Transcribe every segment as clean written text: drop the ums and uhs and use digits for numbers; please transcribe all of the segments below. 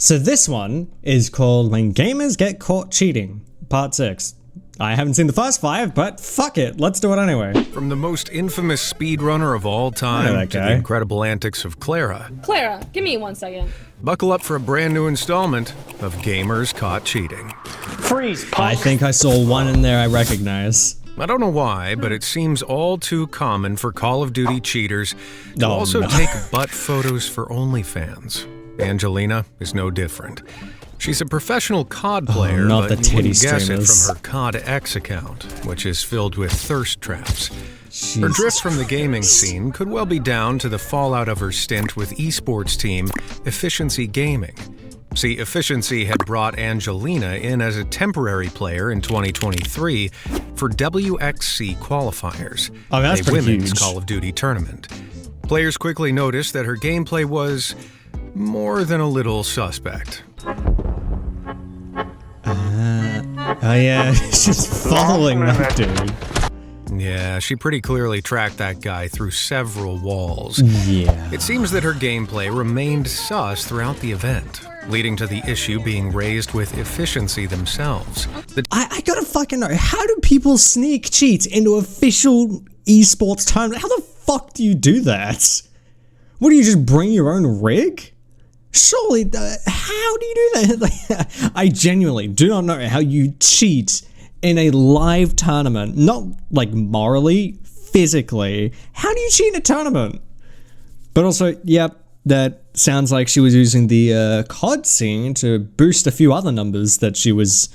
So this one is called When Gamers Get Caught Cheating, Part 6. I haven't seen the first 5, but fuck it, let's do it anyway. From the most infamous speedrunner of all time to the incredible antics of Clara. Clara, give me 1 second. Buckle up for a brand new installment of Gamers Caught Cheating. Freeze, punk. I think I saw one in there I recognize. I don't know why, but it seems all too common for Call of Duty cheaters to also take butt photos for OnlyFans. Angelina is no different. She's a professional COD player, but you wouldn't guess it from her COD X account, which is filled with thirst traps. Her drift from the gaming scene could well be down to the fallout of her stint with esports team Efficiency Gaming. See, Efficiency had brought Angelina in as a temporary player in 2023 for WXC qualifiers, a women's Call of Duty tournament. Players quickly noticed that her gameplay was more than a little suspect. Oh yeah, she's following that dude. Yeah, she pretty clearly tracked that guy through several walls. Yeah. It seems that her gameplay remained sus throughout the event, leading to the issue being raised with Efficiency themselves. I gotta fucking know, how do people sneak cheats into official esports tournament? How the fuck do you do that? What, do you just bring your own rig? Surely, how do you do that? I genuinely do not know how you cheat in a live tournament. Not like morally, physically. How do you cheat in a tournament? But also, yep, that sounds like she was using the COD scene to boost a few other numbers that she was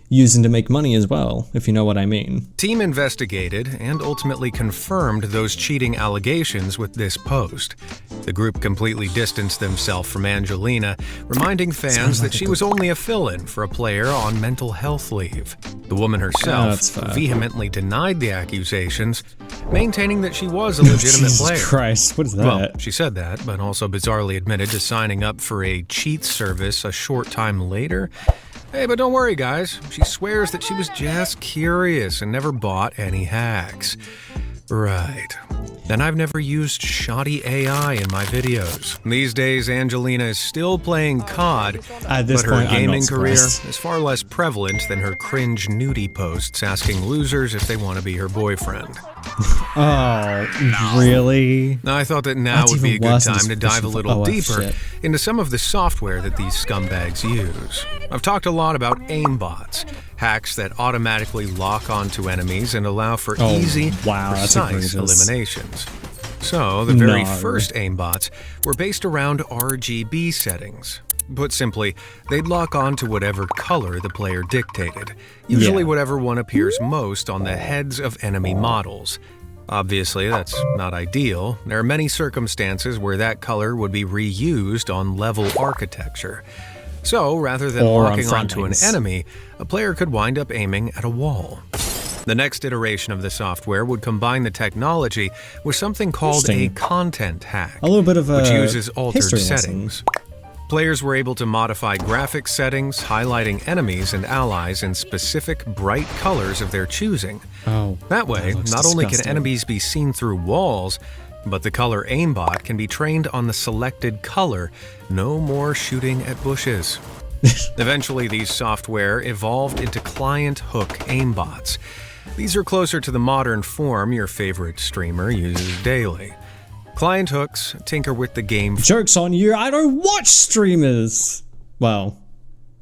using to make money as well, if you know what I mean. Team investigated and ultimately confirmed those cheating allegations with this post. The group completely distanced themselves from Angelina, reminding fans that she was only a fill-in for a player on mental health leave. The woman herself vehemently denied the accusations, maintaining that she was a legitimate player. Jesus Christ, what is that? Well, she said that, but also bizarrely admitted to signing up for a cheat service a short time later. Hey, but don't worry, guys. She swears that she was just curious and never bought any hacks. Right. And I've never used shoddy AI in my videos. These days, Angelina is still playing COD, but her gaming career is far less prevalent than her cringe nudie posts asking losers if they want to be her boyfriend. Oh, really? I thought that now would be a good time to dive a little deeper into some of the software that these scumbags use. I've talked a lot about aimbots, hacks that automatically lock onto enemies and allow for easy, precise eliminations. So, the very first aimbots were based around RGB settings. Put simply, they'd lock on to whatever color the player dictated, usually whatever one appears most on the heads of enemy models. Obviously, that's not ideal. There are many circumstances where that color would be reused on level architecture. So, rather than locking onto an enemy, a player could wind up aiming at a wall. The next iteration of the software would combine the technology with something called a content hack, which uses altered settings. Players were able to modify graphics settings, highlighting enemies and allies in specific bright colors of their choosing. That way, not only can enemies be seen through walls, but the color aimbot can be trained on the selected color. No more shooting at bushes. Eventually, these software evolved into client hook aimbots. These are closer to the modern form your favorite streamer uses daily. Client hooks tinker with the game. Joke's on you, I don't watch streamers! Well,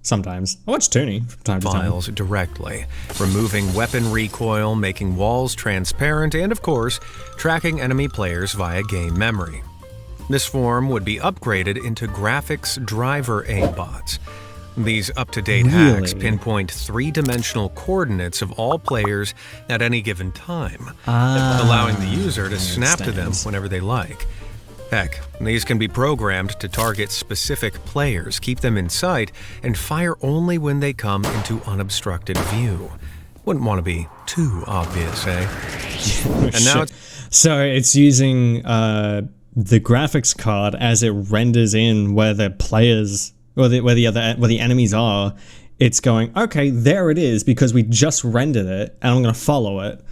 sometimes. I watch Toonie from time to time. Files directly, removing weapon recoil, making walls transparent, and of course, tracking enemy players via game memory. This form would be upgraded into graphics driver aimbots. These up-to-date hacks pinpoint three-dimensional coordinates of all players at any given time, allowing the user to snap to them whenever they like. Heck, these can be programmed to target specific players, keep them in sight, and fire only when they come into unobstructed view. Wouldn't want to be too obvious, eh? And now so it's using the graphics card as it renders in where the players where the enemies are. It's going, okay, there it is, because we just rendered it and I'm going to follow it.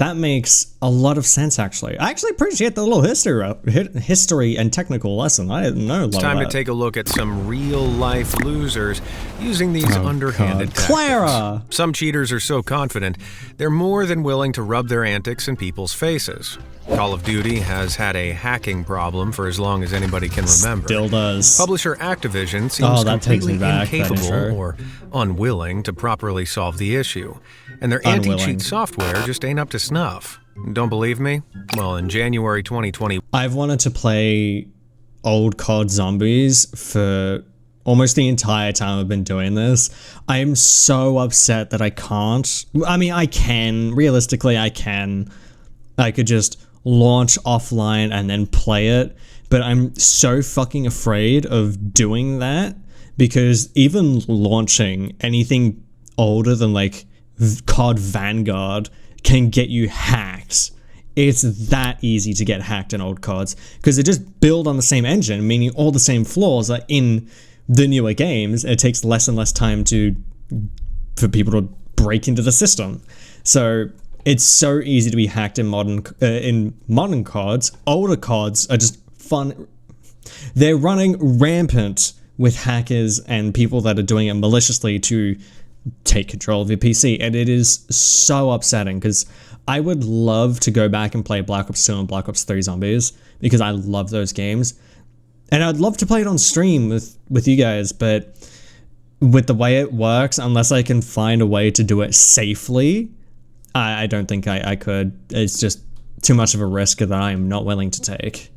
That makes a lot of sense, actually. I actually appreciate the little history and technical lesson. I didn't know a lot. It's time to take a look at some real-life losers using these underhanded tactics. Clara! Some cheaters are so confident, they're more than willing to rub their antics in people's faces. Call of Duty has had a hacking problem for as long as anybody can remember. Still does. Publisher Activision seems completely incapable or unwilling to properly solve the issue. And their anti-cheat software just ain't up to snuff. Don't believe me? Well, in January 2020... I've wanted to play old COD Zombies for almost the entire time I've been doing this. I am so upset that I can't. I mean, I can. Realistically, I can. I could just launch offline and then play it. But I'm so fucking afraid of doing that because even launching anything older than like COD Vanguard can get you hacked. It's that easy to get hacked in old CODs because they just build on the same engine, meaning all the same flaws are in the newer games. It takes less and less time for people to break into the system. So it's so easy to be hacked in modern CODs. Older CODs are just fun. They're running rampant with hackers and people that are doing it maliciously to take control of your PC, and it is so upsetting because I would love to go back and play Black Ops 2 and Black Ops 3 Zombies because I love those games, and I'd love to play it on stream with you guys, but with the way it works, unless I can find a way to do it safely, I don't think I could. It's just too much of a risk that I am not willing to take.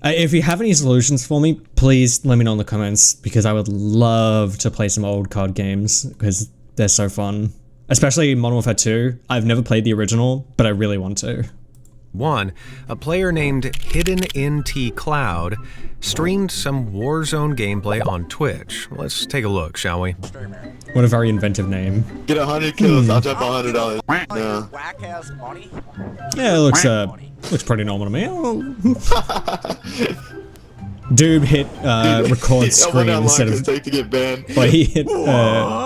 If you have any solutions for me, please let me know in the comments because I would love to play some old COD games because they're so fun. Especially Modern Warfare 2. I've never played the original, but I really want to. One, a player named Hidden NT Cloud streamed some Warzone gameplay on Twitch. Let's take a look, shall we? What a very inventive name. Get 100 kills, I'll drop $100. No. Yeah, it looks pretty normal to me. Dude hit record screen instead of... take to get banned. Well, he hit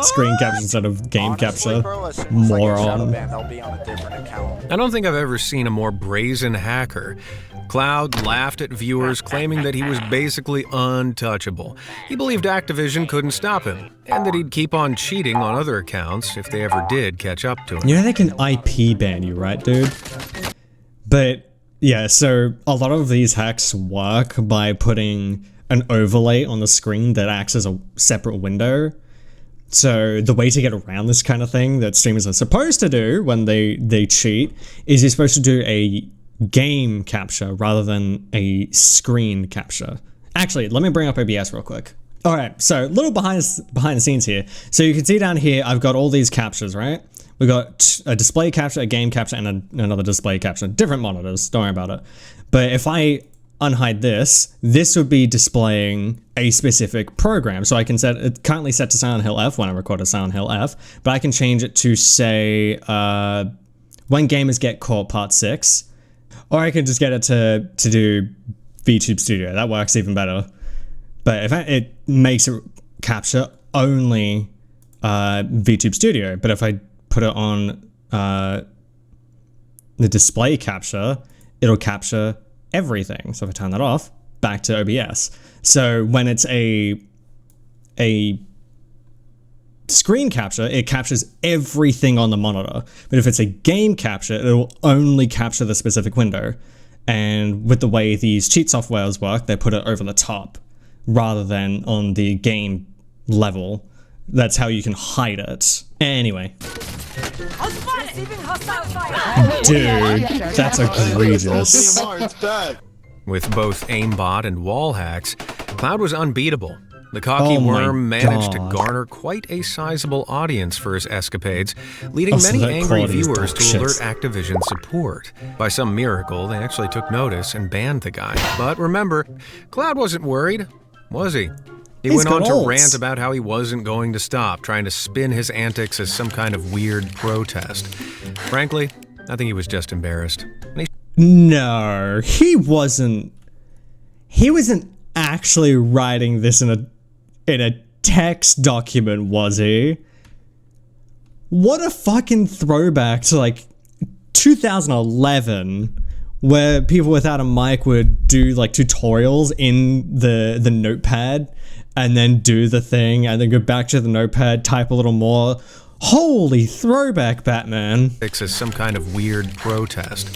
screen capture instead of game capture. Moron. I don't think I've ever seen a more brazen hacker. Cloud laughed at viewers claiming that he was basically untouchable. He believed Activision couldn't stop him, and that he'd keep on cheating on other accounts if they ever did catch up to him. You know they can IP ban you, right, dude? But yeah, so a lot of these hacks work by putting an overlay on the screen that acts as a separate window. So the way to get around this kind of thing that streamers are supposed to do when they cheat is you're supposed to do a game capture rather than a screen capture. Actually, let me bring up OBS real quick. All right, so a little behind the scenes here. So you can see down here, I've got all these captures, right? We got a display capture, a game capture, and another display capture. Different monitors, don't worry about it. But if I unhide this would be displaying a specific program. So I can set it currently set to Silent Hill F when I record a Silent Hill F, but I can change it to say when gamers get caught part 6, or I can just get it to do VTube Studio. That works even better. But if it makes it capture only VTube Studio, but if I put it on the display capture, it'll capture everything. So if I turn that off, back to OBS. So when it's a screen capture, it captures everything on the monitor. But if it's a game capture, it'll only capture the specific window. And with the way these cheat softwares work, they put it over the top rather than on the game level. That's how you can hide it. Anyway. Dude, that's egregious. With both aimbot and wall hacks, Cloud was unbeatable. The cocky worm managed to garner quite a sizable audience for his escapades, leading many angry viewers to alert Activision support. By some miracle, they actually took notice and banned the guy. But remember, Cloud wasn't worried, was he? He went on to rant about how he wasn't going to stop, trying to spin his antics as some kind of weird protest. Frankly, I think he was just embarrassed. No, he wasn't. He wasn't actually writing this in a text document, was he? What a fucking throwback to like 2011, where people without a mic would do like tutorials in the notepad and then do the thing and then go back to the notepad, type a little more. Holy throwback, Batman. As some kind of weird protest.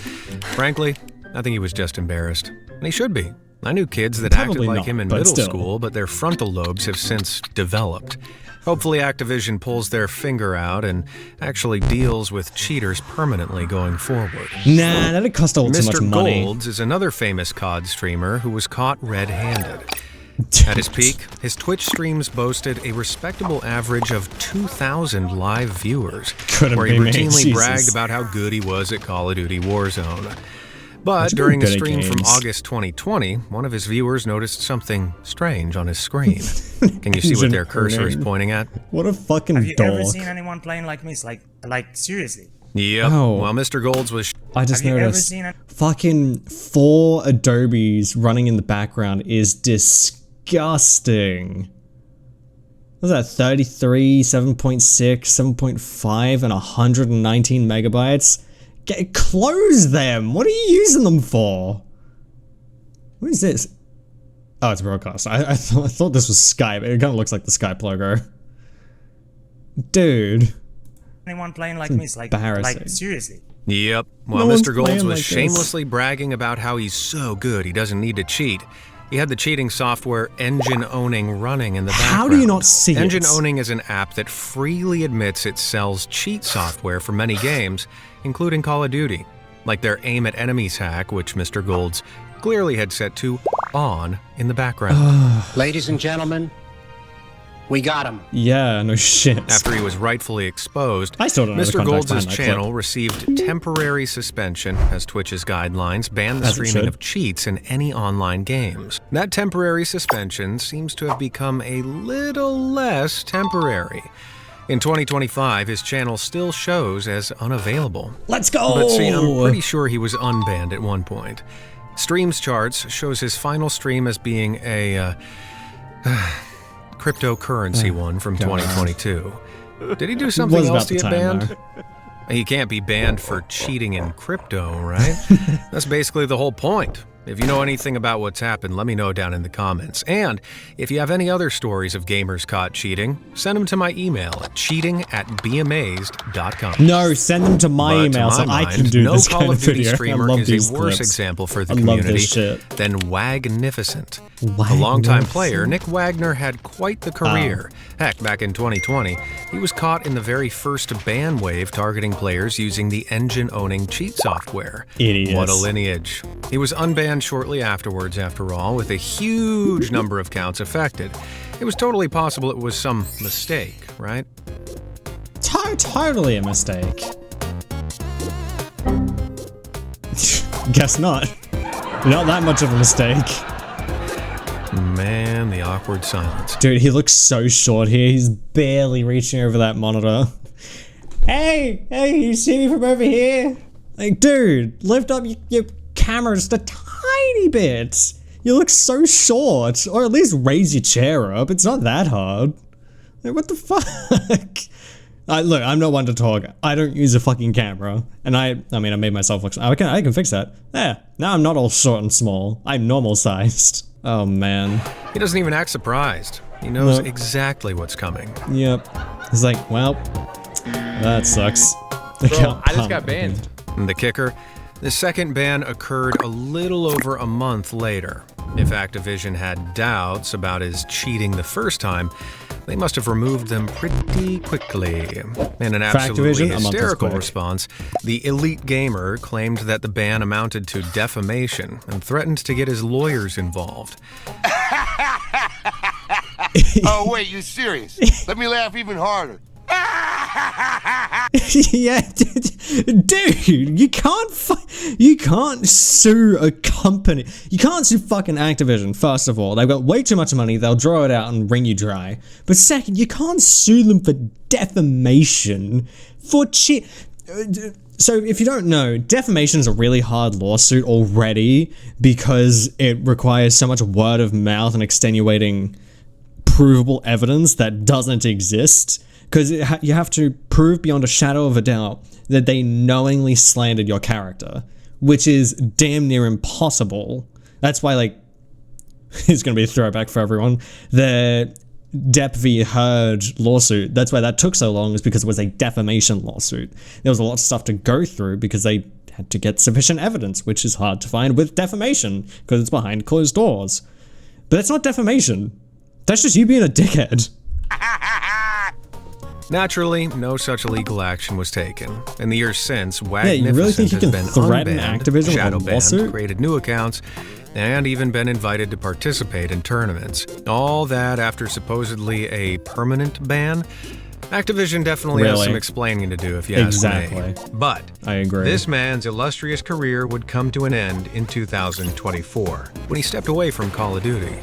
Frankly, I think he was just embarrassed. And he should be. I knew kids that Probably acted like not, him in but middle still. school, but their frontal lobes have since developed. Hopefully Activision pulls their finger out and actually deals with cheaters permanently going forward. Nah, that'd cost all too much Mr. money. Golds is another famous COD streamer who was caught red-handed. At his peak, his Twitch streams boasted a respectable average of 2,000 live viewers, Couldn't where he be me, routinely Jesus. bragged about how good he was at Call of Duty Warzone. But How'd you be during a good at stream from games? August 2020, one of his viewers noticed something strange on his screen. Can you see what Engine their cursor is earning. pointing at? What a fucking Have you ever dog. seen anyone playing like me? It's like seriously. Yep. Oh. Well, Mr. Golds was I just Have you ever noticed seen it? fucking 4 Adobes running in the background is disgusting. What's that? 33, 7.6, 7.5, and 119 megabytes? Close them! What are you using them for? What is this? Oh, it's broadcast. I thought this was Skype. It kind of looks like the Skype logo. Dude. Anyone playing like me? It's like Embarrassing. seriously. Yep. Well, No one's Mr. Golds playing was like this. shamelessly bragging about how he's so good he doesn't need to cheat. He had the cheating software Engine Owning running in the background. How do you not see it? Engine Owning is an app that freely admits it sells cheat software for many games, including Call of Duty, like their Aim at Enemies hack, which Mr. Golds clearly had set to on in the background. Ladies and gentlemen, we got him. Yeah, no shit. After he was rightfully exposed, I still don't know the Mr. context Golds' behind that channel clip. received temporary suspension as Twitch's guidelines banned the As it streaming should. of cheats in any online games. That temporary suspension seems to have become a little less temporary. In 2025, his channel still shows as unavailable. Let's go! But see, I'm pretty sure he was unbanned at one point. Streams charts shows his final stream as being a cryptocurrency one from 2022. Did he do something Was else about to the get time, banned? He can't be banned for cheating in crypto, right? That's basically the whole point. If you know anything about what's happened, let me know down in the comments. And if you have any other stories of gamers caught cheating, send them to my email at cheating@beamazed.com. No, send them to my But email to so my I can mind, do no this Call kind of of Duty video. I streamer love is these a worse clips. example for the I love community this shit. than Wagnificent. A longtime player, Nick Wagner had quite the career. Heck, back in 2020, he was caught in the very first ban wave targeting players using the engine-owning cheat software. Idiots. What a lineage. He was unbanned shortly afterwards, after all, with a huge number of accounts affected. It was totally possible it was some mistake, right? Totally a mistake. Guess not. Not that much of a mistake. Man, the awkward silence. Dude, he looks so short here. He's barely reaching over that monitor. Hey, you see me from over here? Like, dude, lift up your camera just a tiny bit. You look so short. Or at least raise your chair up. It's not that hard. Like, what the fuck? Look, I'm not one to talk. I don't use a fucking camera. And I mean, I made myself look... I can fix that. Yeah, now I'm not all short and small. I'm normal sized. Oh, man. He doesn't even act surprised. He knows No. exactly what's coming. Yep. He's like, well, that sucks. Bro, I just got banned. And the kicker? The second ban occurred a little over a month later. If Activision had doubts about his cheating the first time, they must have removed them pretty quickly. In an absolutely Activision, a month is hysterical quick. response, the elite gamer claimed that the ban amounted to defamation and threatened to get his lawyers involved. Oh, wait, you serious? Let me laugh even harder. Yeah, dude, you can't sue a company. You can't sue fucking Activision. First of all, they've got way too much money. They'll draw it out and wring you dry. But second, you can't sue them for defamation for cheat. So if you don't know, defamation is a really hard lawsuit already because it requires so much word of mouth and extenuating provable evidence that doesn't exist. Because you have to prove beyond a shadow of a doubt that they knowingly slandered your character, which is damn near impossible. That's why, like, it's going to be a throwback for everyone. The Depp v. Heard lawsuit, that's why that took so long, is because it was a defamation lawsuit. There was a lot of stuff to go through because they had to get sufficient evidence, which is hard to find with defamation because it's behind closed doors. But that's not defamation. That's just you being a dickhead. Naturally, no such legal action was taken. In the years since, you really think you can threaten Activision shadow with a lawsuit? banned, created new accounts, and even been invited to participate in tournaments. All that after supposedly a permanent ban? Activision definitely has some explaining to do, if you ask me. But I agree. This man's illustrious career would come to an end in 2024, when he stepped away from Call of Duty.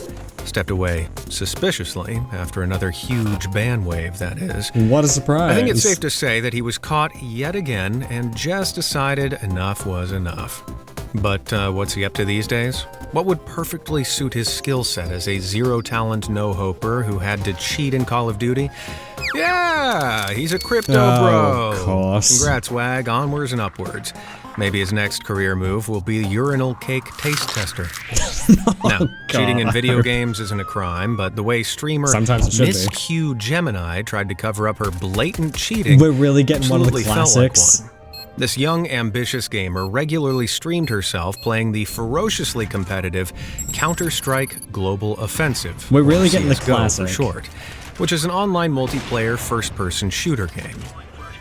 Stepped away suspiciously after another huge ban wave, that is. What a surprise. I think it's safe to say that he was caught yet again and just decided enough was enough. But what's he up to these days? What would perfectly suit his skill set as a zero-talent no-hoper who had to cheat in Call of Duty? Yeah, he's a crypto bro. Of course. Congrats, Wag. Onwards and upwards. Maybe his next career move will be urinal cake taste tester. Now, cheating in video games isn't a crime, but the way streamer Miss Q Gemini tried to cover up her blatant cheating, we're really getting one of the classics. Like one. This young, ambitious gamer regularly streamed herself playing the ferociously competitive Counter-Strike Global Offensive. We're really getting the CS:GO classic. for short, which is an online multiplayer first-person shooter game.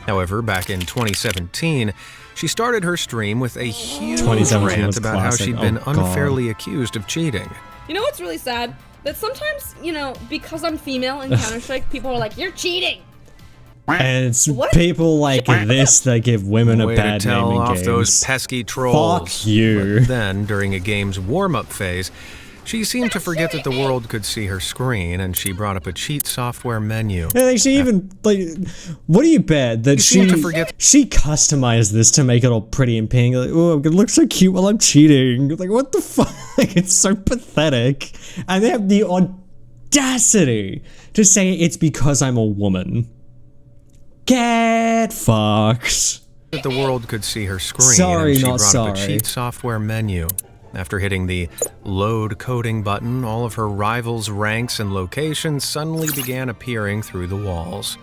However, back in 2017, she started her stream with a huge rant about how she'd been unfairly accused of cheating. You know what's really sad? That sometimes, you know, because I'm female in Counter-Strike, people are like, you're cheating! And it's people like this that give women a bad name in games. Those pesky trolls. Fuck you. But then, during a game's warm-up phase, she seemed to forget that the world could see her screen, and she brought up a cheat software menu. And she even, like, what do you bet that she customized this to make it all pretty and pink? Like, oh, I'm gonna look so cute while I'm cheating. Like, what the fuck? It's so pathetic. And they have the audacity to say it's because I'm a woman. Get fucked. That the world could see her screen, sorry, and she not brought sorry. up a cheat software menu. After hitting the load coding button, all of her rivals' ranks and locations suddenly began appearing through the walls.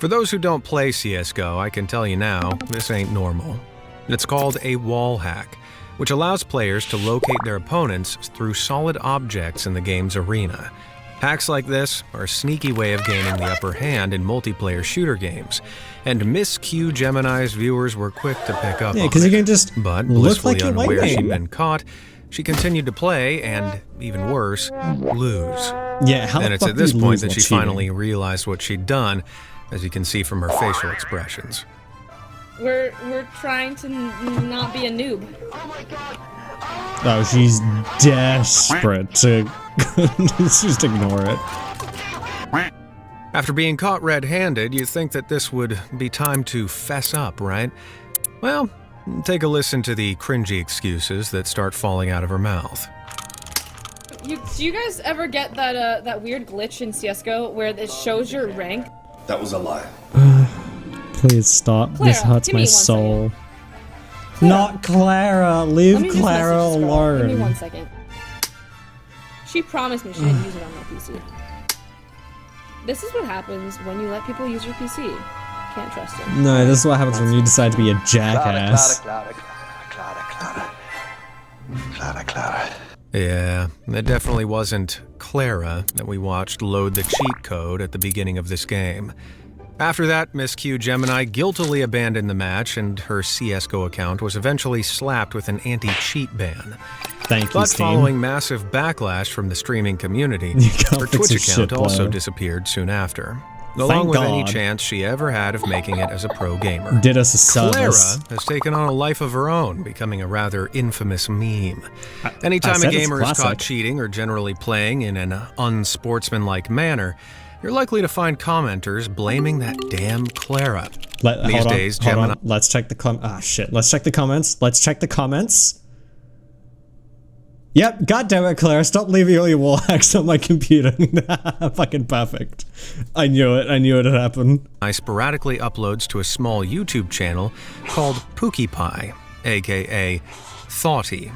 For those who don't play CS:GO, I can tell you now, this ain't normal. It's called a wall hack, which allows players to locate their opponents through solid objects in the game's arena. Hacks like this are a sneaky way of gaining the upper hand in multiplayer shooter games, and Miss Q Gemini's viewers were quick to pick up on it. because you can just but look blissfully like you're unaware winning. she'd been caught, she continued to play and, even worse, lose. Yeah, how and the it's fuck at this do you point lose that while she cheating? finally realized what she'd done, as you can see from her facial expressions. We're trying to not be a noob. Oh, she's desperate to just ignore it. After being caught red-handed, you'd think that this would be time to fess up, right? Well, take a listen to the cringy excuses that start falling out of her mouth. Do you guys ever get that weird glitch in CS:GO where it shows your rank? That was a lie. Please stop. Clara, this hurts give me my 1 soul. Not Clara. Leave Clara alone. Give me 1 second. She promised me she didn't use it on my PC. This is what happens when you let people use your PC. Can't trust it. No, this is what happens when you decide to be a jackass. Clara. Yeah, it definitely wasn't Clara that we watched load the cheat code at the beginning of this game. After that, Miss Q Gemini guiltily abandoned the match, and her CS:GO account was eventually slapped with an anti-cheat ban. Thank you, But Steam. following massive backlash from the streaming community, her Twitch account also disappeared soon after, along with any chance she ever had of making it as a pro gamer. Did us a service. Clara has taken on a life of her own, becoming a rather infamous meme. Anytime a gamer is caught cheating or generally playing in an unsportsmanlike manner, you're likely to find commenters blaming that damn Clara. These days, Gemini. Let's check the Let's check the comments. Yep, goddammit, Clara, stop leaving all your wall hacks on my computer. Fucking perfect. I knew it had happened. I sporadically uploads to a small YouTube channel called Pookie Pie, aka Thoughty.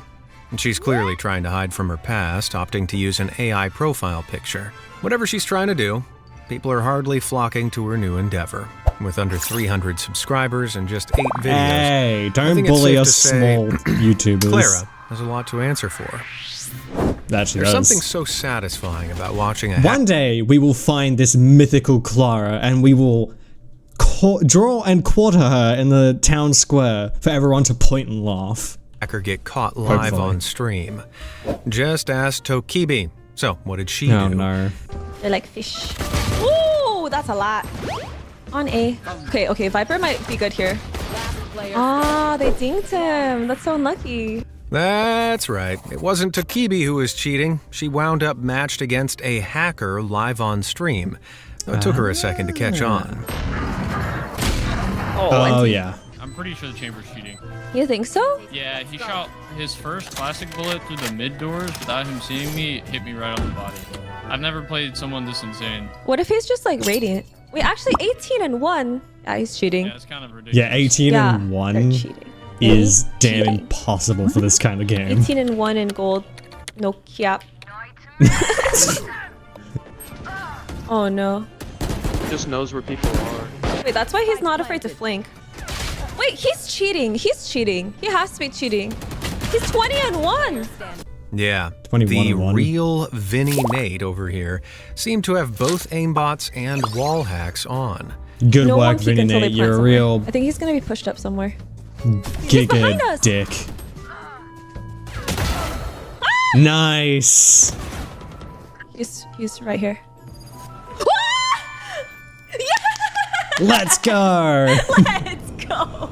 And she's clearly trying to hide from her past, opting to use an AI profile picture. Whatever she's trying to do, people are hardly flocking to her new endeavor. With under 300 subscribers and just 8 videos. Hey, don't bully us small YouTubers. Clara has a lot to answer for. That she There's does. something so satisfying about watching a One day, we will find this mythical Clara, and we will draw and quarter her in the town square for everyone to point and laugh. Hacker get caught live on stream. Just ask Tokibi. So, what did she do? Oh no. They're like fish. Ooh, that's a lot. On A. Okay, Viper might be good here. Ah, they dinged him. That's so unlucky. That's right. It wasn't Tokibi who was cheating. She wound up matched against a hacker live on stream. It took her a second to catch on. Oh yeah. I'm pretty sure the chamber's cheating. You think so? Yeah, he shot his first classic bullet through the mid doors without him seeing me. It hit me right on the body. I've never played someone this insane. What if he's just like radiant? Wait, actually 18-1. Yeah, he's cheating. Yeah, it's kind of ridiculous. Yeah, 18-1 is damn impossible for this kind of game. 18-1 in gold. No cap. Oh no. He just knows where people are. Wait, that's why he's not afraid to flank. Wait, he's cheating. He's cheating. He has to be cheating. He's 20-1. Yeah, 21-1. The real Vinny Nate over here seemed to have both aimbots and wall hacks on. Good No one work, peek Vinny until Nate. they You're a plant real somewhere. I think he's gonna be pushed up somewhere. giga dick. Nice. He's right here. Let's go. Let's go.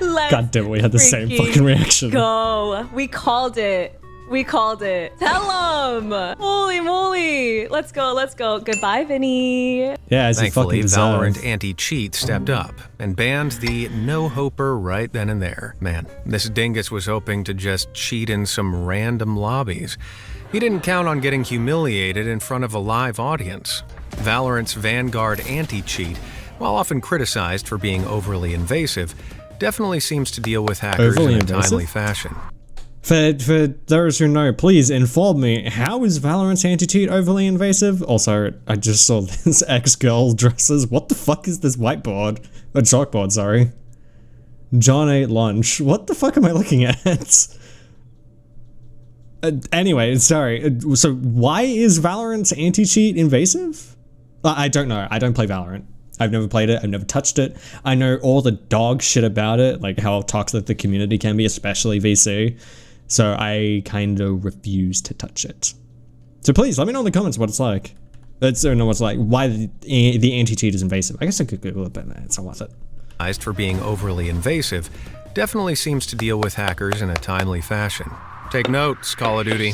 Let's God damn it, we had the same fucking reaction. Go. We called it. We called it. Tell him. Holy moly. Let's go. Let's go. Goodbye, Vinny. Yeah, as Thankfully, you fucking Valorant deserve. anti-cheat stepped up and banned the no-hoper right then and there. Man, this dingus was hoping to just cheat in some random lobbies. He didn't count on getting humiliated in front of a live audience. Valorant's Vanguard anti-cheat, while often criticized for being overly invasive, definitely seems to deal with hackers in a timely fashion. For those who know, please inform me, how is Valorant's anti-cheat overly invasive? Also, I just saw this ex-girl dresses. What the fuck is this whiteboard? A chalkboard, sorry. John ate lunch. What the fuck am I looking at? Anyway, sorry. So why is Valorant's anti-cheat invasive? I don't know. I don't play Valorant. I've never played it. I've never touched it. I know all the dog shit about it, like how toxic the community can be, especially VC. So I kind of refuse to touch it. So please let me know in the comments what it's like. Let's know what's like. Why the anti-cheat is invasive. I guess I could Google it, but it's not worth it. For being overly invasive, definitely seems to deal with hackers in a timely fashion. Take notes, Call of Duty.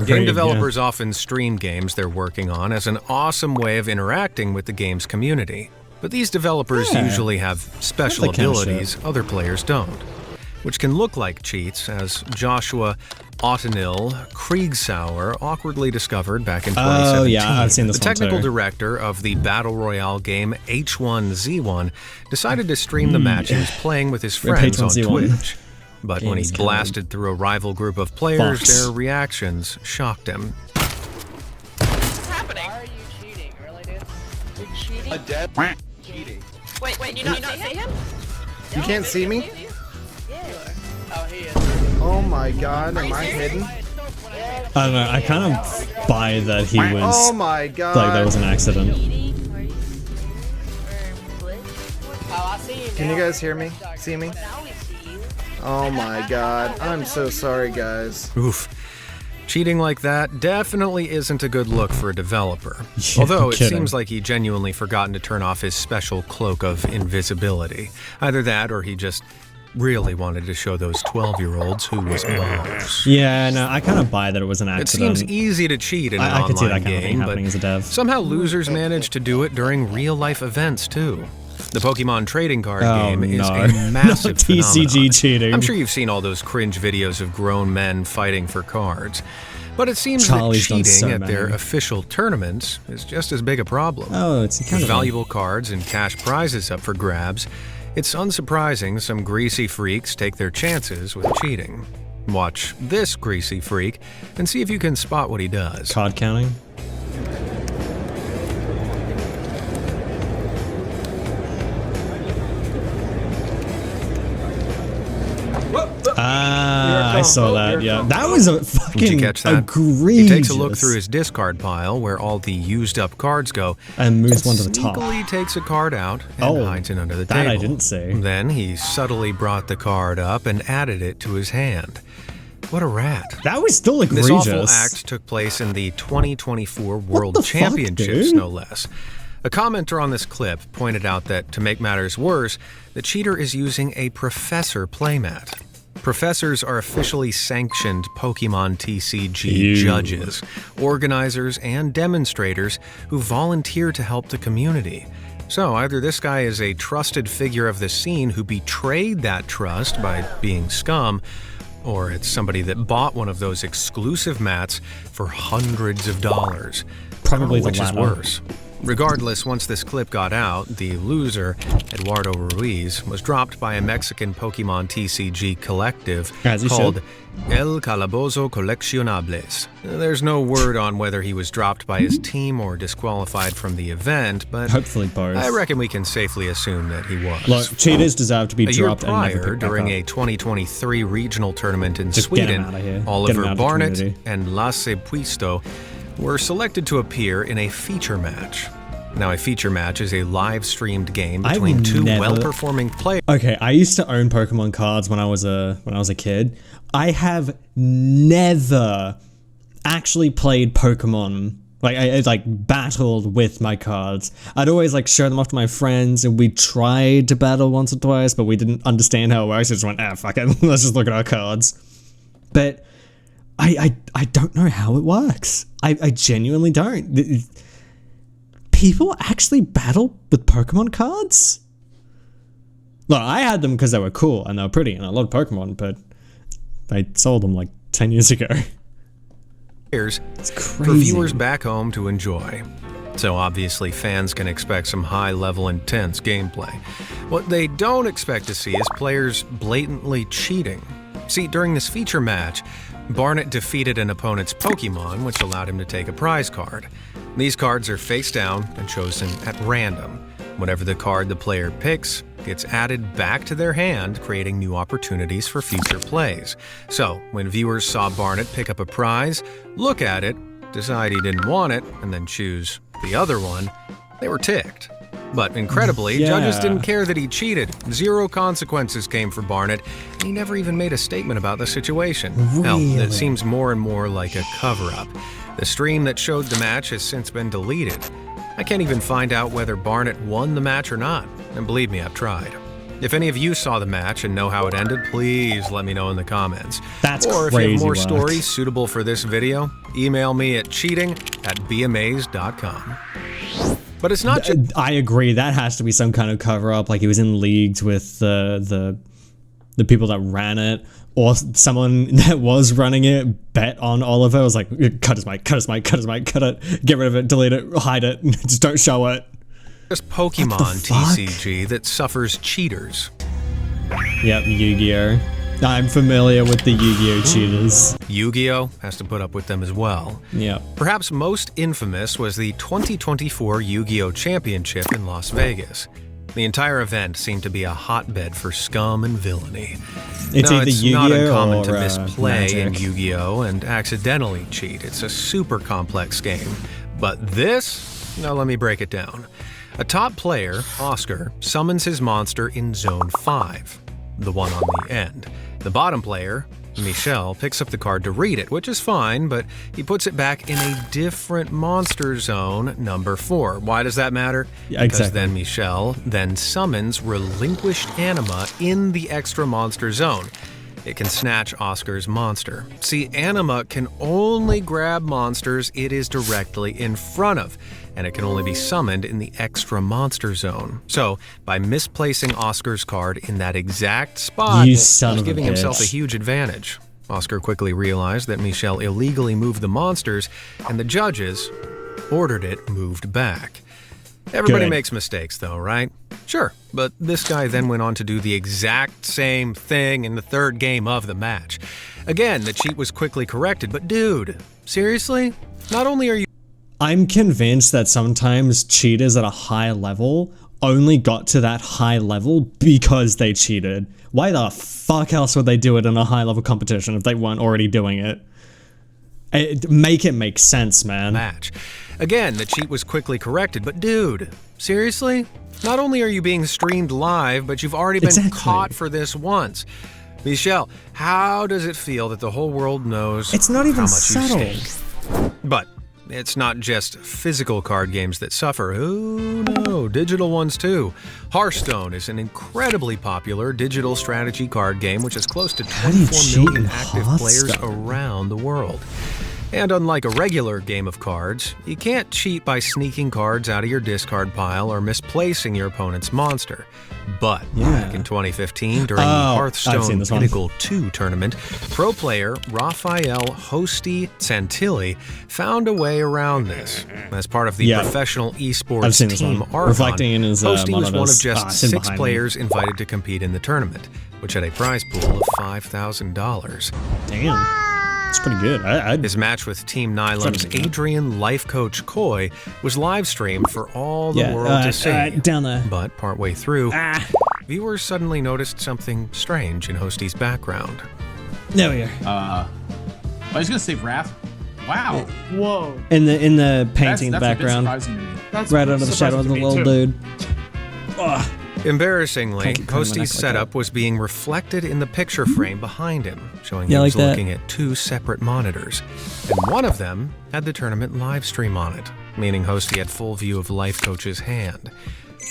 Game developers often stream games they're working on as an awesome way of interacting with the game's community. But these developers usually have special abilities other players don't, which can look like cheats, as Joshua Ottenil Kriegsauer awkwardly discovered back in 2017. Oh yeah, I've seen this The technical director of the Battle Royale game H1Z1 decided to stream the match he was playing with his friends on Twitch. But when he blasted through a rival group of players, their reactions shocked him. What's happening? Why are you cheating? Really, dude? You're cheating? A dead cheating. Wait, you not see him? You can't see me? Oh, he is. Oh my god, am I hidden? I don't know, I kind of buy that he was... Oh my god. Like that was an accident. Can you guys hear me? See me? Oh my god, I'm so sorry guys. Oof. Cheating like that definitely isn't a good look for a developer. Yeah, Although it seems like he genuinely forgotten to turn off his special cloak of invisibility. Either that or he just really wanted to show those 12-year-olds who was boss. Yeah, no, I kind of buy that it was an accident. It seems easy to cheat in an I could see online that kind of thing game, happening but as a dev. somehow losers manage to do it during real-life events too. The Pokemon trading card game is a massive TCG phenomenon. cheating. I'm sure you've seen all those cringe videos of grown men fighting for cards. But it seems that cheating at their official tournaments is just as big a problem. Oh, it's kind of valuable cards and cash prizes up for grabs. It's unsurprising some greasy freaks take their chances with cheating. Watch this greasy freak and see if you can spot what he does. Card counting? I saw that, yeah. That was a fucking Did you catch that? egregious. He takes a look through his discard pile where all the used up cards go and moves one to the top. Sneakily takes a card out and hides it under the table. That I didn't see. Then he subtly brought the card up and added it to his hand. What a rat. That was still egregious. This awful act took place in the 2024 World Championships, no less. A commenter on this clip pointed out that, to make matters worse, the cheater is using a professor playmat. Professors are officially sanctioned Pokemon TCG judges, organizers, and demonstrators who volunteer to help the community. So either this guy is a trusted figure of the scene who betrayed that trust by being scum, or it's somebody that bought one of those exclusive mats for hundreds of dollars. Probably the latter. Which is worse. Regardless, once this clip got out, the loser, Eduardo Ruiz, was dropped by a Mexican Pokemon TCG collective called El Calabozo Coleccionables. There's no word on whether he was dropped by his team or disqualified from the event, but hopefully both. I reckon we can safely assume that he was. Look, cheaters deserve to be dropped and never picked back during up. a 2023 regional tournament in Just Sweden, get him out of here. Oliver Barnett and Lasse Puisto were selected to appear in a feature match. Now, a feature match is a live-streamed game between two well-performing players. Okay, I used to own Pokemon cards when I was a kid. I have never actually played Pokemon. Like I battled with my cards. I'd always show them off to my friends, and we tried to battle once or twice, but we didn't understand how it works. I just went, fuck it, let's just look at our cards. But I don't know how it works. I genuinely don't. People actually battle with Pokemon cards? Look, I had them because they were cool and they were pretty and I loved Pokemon, but they sold them 10 years ago. It's crazy. For viewers back home to enjoy. So obviously fans can expect some high-level intense gameplay. What they don't expect to see is players blatantly cheating. See, during this feature match, Barnett defeated an opponent's Pokemon, which allowed him to take a prize card. These cards are face down and chosen at random. Whatever the card the player picks gets added back to their hand, creating new opportunities for future plays. So, when viewers saw Barnett pick up a prize, look at it, decide he didn't want it, and then choose the other one, they were ticked. But incredibly, judges didn't care that he cheated. Zero consequences came for Barnett, and he never even made a statement about the situation. Hell, it seems more and more like a cover-up. The stream that showed the match has since been deleted. I can't even find out whether Barnett won the match or not, and believe me, I've tried. If any of you saw the match and know how it ended, please let me know in the comments. Or if you have more stories suitable for this video, email me at cheating@beamazed.com. But it's not just... I agree, that has to be some kind of cover-up, like he was in leagues with the people that ran it, or someone that was running it bet on Oliver. I was like, cut his mic, cut his mic, cut his mic, cut it, get rid of it, delete it, hide it, just don't show it. Just Pokemon TCG that suffers cheaters. Yep, Yu-Gi-Oh! I'm familiar with the Yu-Gi-Oh! Cheaters. Yu-Gi-Oh! Has to put up with them as well. Yeah. Perhaps most infamous was the 2024 Yu-Gi-Oh! Championship in Las Vegas. The entire event seemed to be a hotbed for scum and villainy. It's either Yu-Gi-Oh! Not uncommon to or misplay in Magic. Yu-Gi-Oh! And accidentally cheat. It's a super complex game. But this? Now let me break it down. A top player, Oscar, summons his monster in Zone 5, the one on the end. The bottom player, Michel, picks up the card to read it, which is fine, but he puts it back in a different monster zone, number 4. Why does that matter? Because then Michel then summons relinquished anima in the extra monster zone. it can snatch Oscar's monster. See, Anima can only grab monsters it is directly in front of, and it can only be summoned in the extra monster zone. So, by misplacing Oscar's card in that exact spot, he's giving himself a huge advantage. Oscar quickly realized that Michel illegally moved the monsters, and the judges ordered it moved back. Everybody makes mistakes though, right? Sure, but this guy then went on to do the exact same thing in the third game of the match. Again, the cheat was quickly corrected, but dude, seriously? Not only are you— I'm convinced that sometimes cheaters at a high level only got to that high level because they cheated. Why the fuck else would they do it in a high level competition if they weren't already doing it? Make it make sense, man. Match. Again, the cheat was quickly corrected, but dude, seriously? Not only are you being streamed live, but you've already been caught for this once. Michel, how does it feel that the whole world knows it's not even how much subtle. you stink? But it's not just physical card games that suffer. Oh no, digital ones too. Hearthstone is an incredibly popular digital strategy card game which has close to 24 million active players around the world. And unlike a regular game of cards, you can't cheat by sneaking cards out of your discard pile or misplacing your opponent's monster. But back in 2015, during the Hearthstone Pinnacle 2 tournament, pro player Rafael "Hosty" Santilli found a way around this. As part of the professional esports team Archon, Hosty was one of just 6 players invited to compete in the tournament, which had a prize pool of $5,000. Damn. It's pretty good. His match with Team Nylon's Adrian life coach Coy was live streamed for all the world to see. Down there. But partway through, viewers suddenly noticed something strange in Hosty's background. There we go. I was gonna say Raph. Wow. Whoa. In the painting in the background, That's right under the shadow of the little dude. Ugh. Embarrassingly, Hosty's setup was being reflected in the picture frame behind him, showing he was looking at 2 separate monitors. And one of them had the tournament live stream on it, meaning Hosty had full view of Life Coach's hand.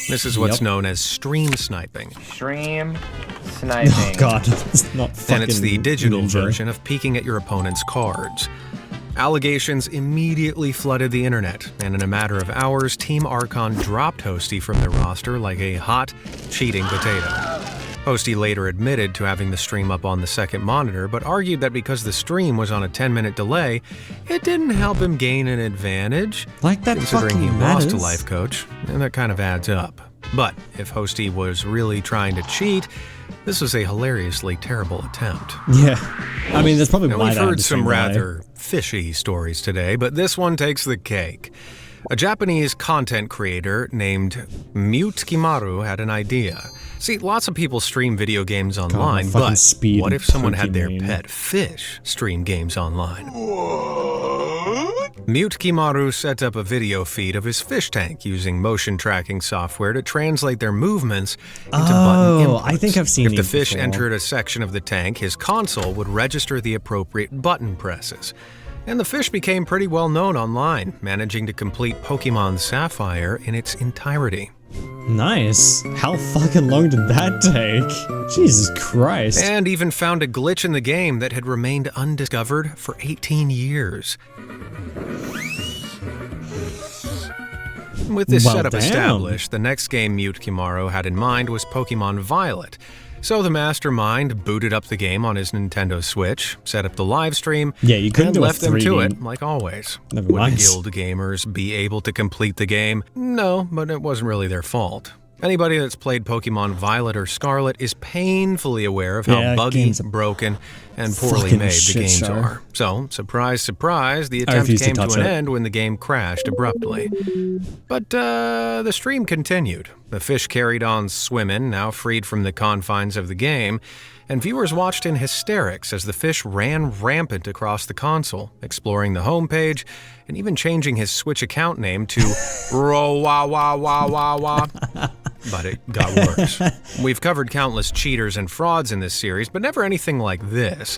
This is what's known as stream sniping. Stream sniping. Oh god, it's not fucking And it's the digital ninja version of peeking at your opponent's cards. Allegations immediately flooded the internet, and in a matter of hours, Team Archon dropped Hosty from their roster like a hot, cheating potato. Hosty later admitted to having the stream up on the second monitor, but argued that because the stream was on a 10-minute delay, it didn't help him gain an advantage. Like that considering he fucking lost matters. to Life Coach, and that kind of adds up. But if Hosty was really trying to cheat, this was a hilariously terrible attempt. Yeah. I mean, there's probably We've heard some rather fishy stories today, but this one takes the cake. A Japanese content creator named Mute Kimaru had an idea. See, lots of people stream video games online, but what if someone had their pet fish stream games online? Mute Kimaru set up a video feed of his fish tank using motion tracking software to translate their movements into button inputs. I think I've seen If the fish entered a section of the tank, his console would register the appropriate button presses. And the fish became pretty well known online, managing to complete Pokemon Sapphire in its entirety. Nice. How fucking long did that take? Jesus Christ. And even found a glitch in the game that had remained undiscovered for 18 years. With this setup established, the next game Mute Kimaru had in mind was Pokemon Violet. So the mastermind booted up the game on his Nintendo Switch, set up the live stream, and left them to it, like always. Would the guild gamers be able to complete the game? No, but it wasn't really their fault. Anybody that's played Pokemon Violet or Scarlet is painfully aware of how buggy, broken, and poorly made the games are. So, surprise, surprise, the attempt came to an end when the game crashed abruptly. But the stream continued. The fish carried on swimming, now freed from the confines of the game, and viewers watched in hysterics as the fish ran rampant across the console, exploring the homepage, and even changing his Switch account name to Ro-wa-wa-wa-wa-wa. But it got worse. We've covered countless cheaters and frauds in this series, but never anything like this.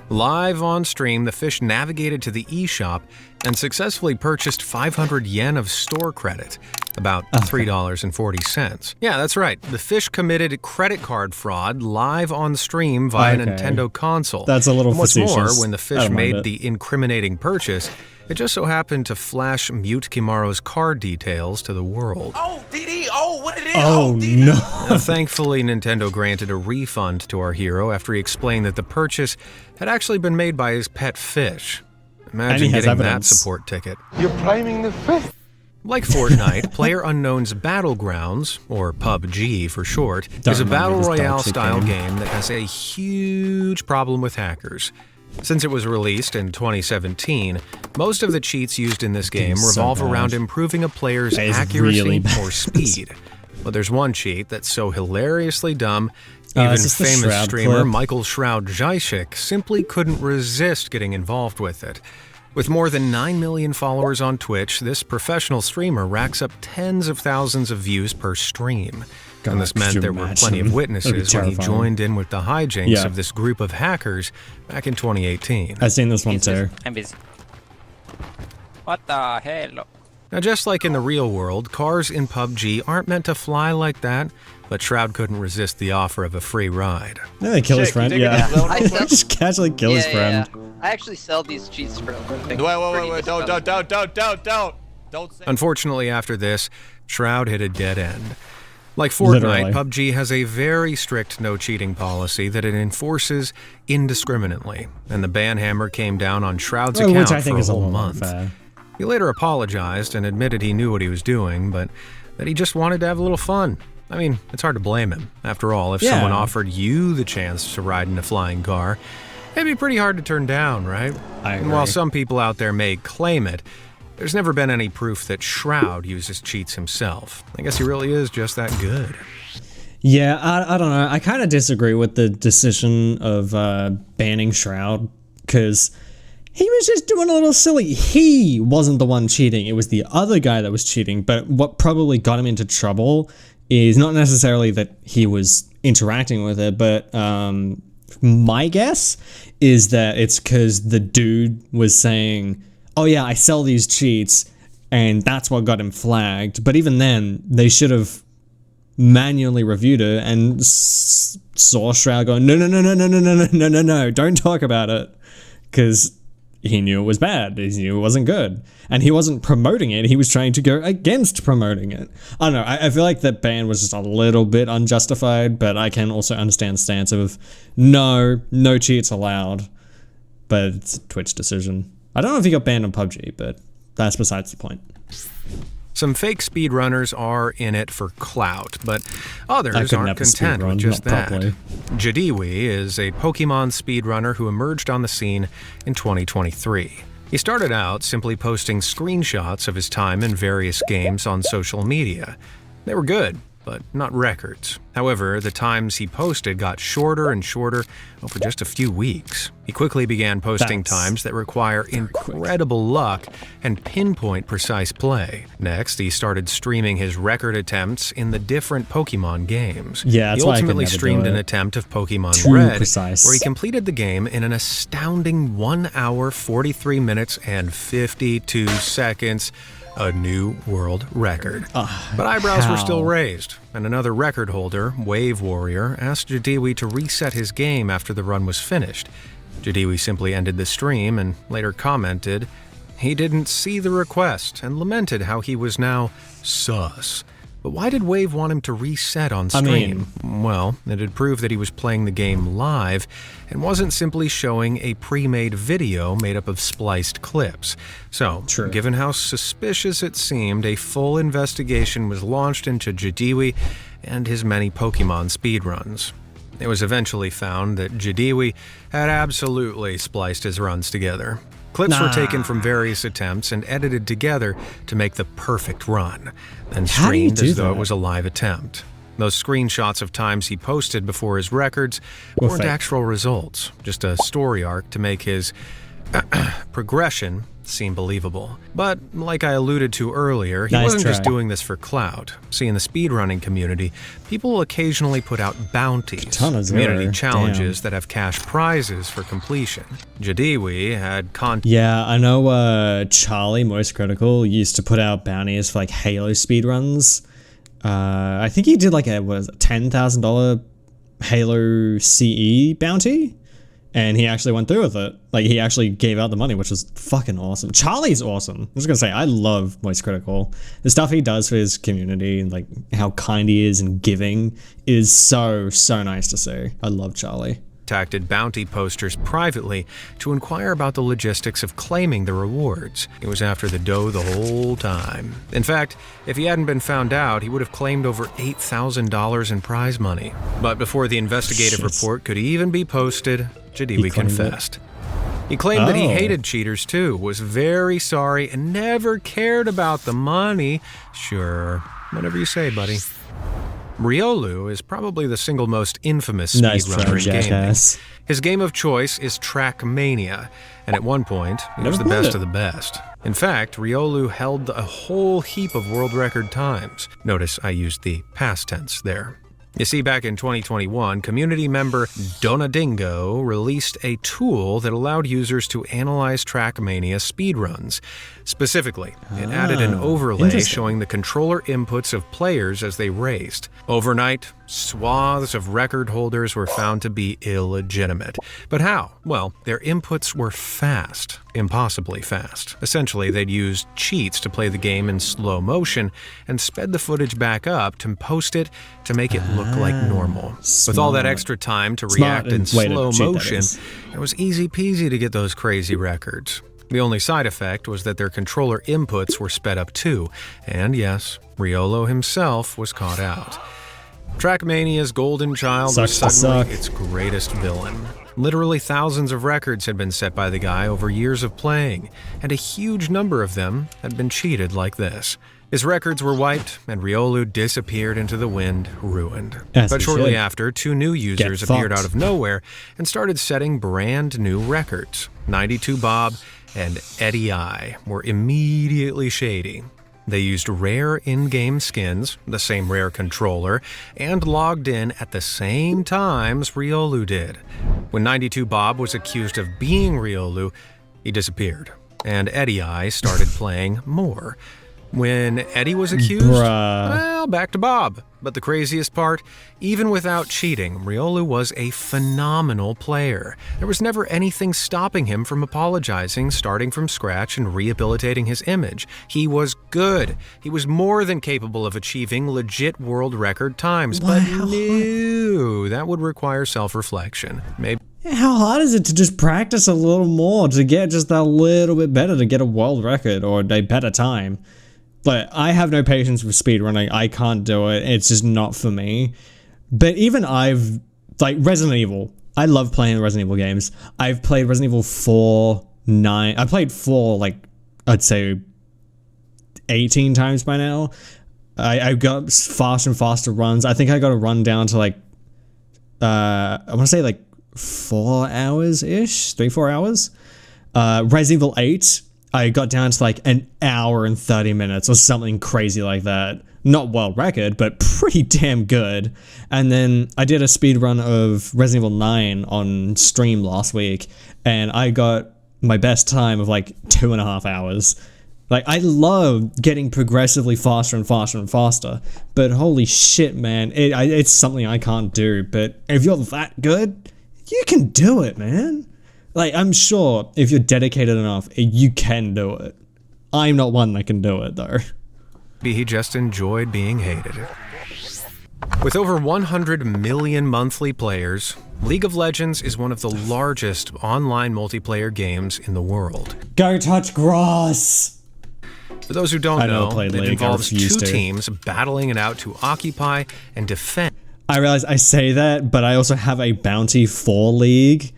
Live on stream, the fish navigated to the eShop and successfully purchased 500 yen of store credit, about $3.40. Yeah, that's right. The fish committed credit card fraud live on stream via Nintendo console. That's a little What's facetious. more, when the fish made the incriminating purchase, it just so happened to flash Mute Kimaro's card details to the world. Oh, DD, oh, what it is? Oh, no. Thankfully, Nintendo granted a refund to our hero after he explained that the purchase had actually been made by his pet fish. Imagine getting that support ticket. You're priming the fish. Like Fortnite, PlayerUnknown's Battlegrounds, or PUBG for short, is a battle royale style game that has a huge problem with hackers. Since it was released in 2017, most of the cheats used in this game revolve around improving a player's accuracy or speed. But there's one cheat that's so hilariously dumb, even famous streamer Michael Shroud Jajcik simply couldn't resist getting involved with it. With more than 9 million followers on Twitch, this professional streamer racks up tens of thousands of views per stream. And this meant there were plenty of witnesses when he joined in with the hijinks of this group of hackers back in 2018. I've seen this one too. I'm busy. What the hell? Now, just like in the real world, cars in PUBG aren't meant to fly like that, but Shroud couldn't resist the offer of a free ride. Yeah, they kill his friend, just casually kill his friend. I actually sell these cheats for a living. Wait, don't say. Unfortunately, after this, Shroud hit a dead end. Like Fortnite, PUBG has a very strict no-cheating policy that it enforces indiscriminately, and the ban hammer came down on Shroud's account for a whole month. He later apologized and admitted he knew what he was doing, but that he just wanted to have a little fun. I mean, it's hard to blame him. After all, if someone offered you the chance to ride in a flying car, it'd be pretty hard to turn down, right? And while some people out there may claim it, there's never been any proof that Shroud uses cheats himself. I guess he really is just that good. Yeah, I don't know. I kind of disagree with the decision of banning Shroud, because he was just doing a little silly. He wasn't the one cheating. It was the other guy that was cheating. But what probably got him into trouble is not necessarily that he was interacting with it, but my guess is that it's because the dude was saying, oh yeah, I sell these cheats, and that's what got him flagged. But even then, they should have manually reviewed it and saw Shroud going, no, don't talk about it, because he knew it was bad. He knew it wasn't good, and he wasn't promoting it. He was trying to go against promoting it. I don't know. I feel like that ban was just a little bit unjustified, but I can also understand the stance of no cheats allowed. But it's a Twitch decision. I don't know if he got banned on PUBG, but that's besides the point. Some fake speedrunners are in it for clout, but others aren't content with just that. Jadiwi is a Pokemon speedrunner who emerged on the scene in 2023. He started out simply posting screenshots of his time in various games on social media. They were good, but not records. However, the times he posted got shorter and shorter over just a few weeks. He quickly began posting times that require incredible luck and pinpoint precise play. Next, he started streaming his record attempts in the different Pokemon games. Yeah, that's he why ultimately I could never streamed do an it. attempt of Pokemon Too Red, precise. where he completed the game in an astounding 1 hour, 43 minutes, and 52 seconds. A new world record. But eyebrows were still raised, and another record holder, Wave Warrior, asked Jadiwi to reset his game after the run was finished. Jadiwi simply ended the stream and later commented he didn't see the request and lamented how he was now sus. But why did Wave want him to reset on stream? Well, it had proved that he was playing the game live and wasn't simply showing a pre-made video made up of spliced clips. So, given how suspicious it seemed, a full investigation was launched into Jadiwi and his many Pokemon speedruns. It was eventually found that Jadiwi had absolutely spliced his runs together. Clips were taken from various attempts and edited together to make the perfect run, then streamed as though it was a live attempt. Those screenshots of times he posted before his records weren't actual results, just a story arc to make his progression seem believable. But like I alluded to earlier, he wasn't just doing this for clout. See, in the speedrunning community, people will occasionally put out bounties, community challenges that have cash prizes for completion. Jadiwi had Yeah, I know Charlie, Most Critical, used to put out bounties for like Halo speedruns. I think he did like a $10,000 Halo CE bounty, and he actually went through with it. Like, he actually gave out the money, which was fucking awesome. Charlie's awesome. I was gonna say, I love Most Critical. The stuff he does for his community and like how kind he is and giving is so nice to see. I love Charlie. Contacted bounty posters privately to inquire about the logistics of claiming the rewards. He was after the dough the whole time. In fact, if he hadn't been found out, he would have claimed over $8,000 in prize money. But before the investigative report could even be posted, Jadiwi confessed. He claimed that he hated cheaters too, was very sorry, and never cared about the money. Sure, whatever you say, buddy. Riolu is probably the single most infamous speedrunner in gaming. His game of choice is Trackmania, and at one point, he was the best of the best. In fact, Riolu held a whole heap of world record times. Notice I used the past tense there. You see, back in 2021, community member Donadingo released a tool that allowed users to analyze Trackmania speedruns. Specifically, it added an overlay showing the controller inputs of players as they raced. Overnight, swaths of record holders were found to be illegitimate. But how? Well, their inputs were fast. Impossibly fast. Essentially, they'd used cheats to play the game in slow motion and sped the footage back up to post it to make it look like normal. With all that extra time to react in slow motion, it was easy peasy to get those crazy records. The only side effect was that their controller inputs were sped up too, and yes, Riolu himself was caught out. Trackmania's golden child was suddenly its greatest villain. Literally thousands of records had been set by the guy over years of playing, and a huge number of them had been cheated like this. His records were wiped, and Riolu disappeared into the wind, ruined. But shortly after, two new users appeared out of nowhere and started setting brand new records. 92 Bob and Eddie I were immediately shady. They used rare in-game skins, the same rare controller, and logged in at the same times Riolu did. When 92 Bob was accused of being Riolu, he disappeared, and Eddie I started playing more. When Eddie was accused, well, back to Bob. But the craziest part, even without cheating, Riolu was a phenomenal player. There was never anything stopping him from apologizing, starting from scratch, and rehabilitating his image. He was good. He was more than capable of achieving legit world record times. But no, that would require self-reflection. Maybe. How hard is it to just practice a little more to get just a little bit better to get a world record or a better time? But I have no patience with speedrunning. I can't do it. It's just not for me. But even like Resident Evil. I love playing Resident Evil games. I've played Resident Evil 4, 9. I played 4, like, I'd say 18 times by now. I got faster and faster runs. I think I got a run down to like, I want to say like 4 hours-ish, 3-4 hours. Resident Evil 8. I got down to like an hour and 30 minutes or something crazy like that. Not world record, but pretty damn good. And then I did a speed run of Resident Evil 9 on stream last week, and I got my best time of like 2.5 hours. Like, I love getting progressively faster and faster and faster, but holy shit, man, it's something I can't do. But if you're that good, you can do it, man. Like, I'm sure if you're dedicated enough, you can do it. I'm not one that can do it, though. He just enjoyed being hated. With over 100 million monthly players, League of Legends is one of the largest online multiplayer games in the world. Go touch grass! For those who don't know, it involves two teams battling it out to occupy and defend. I realize I say that, but I also have a bounty for League.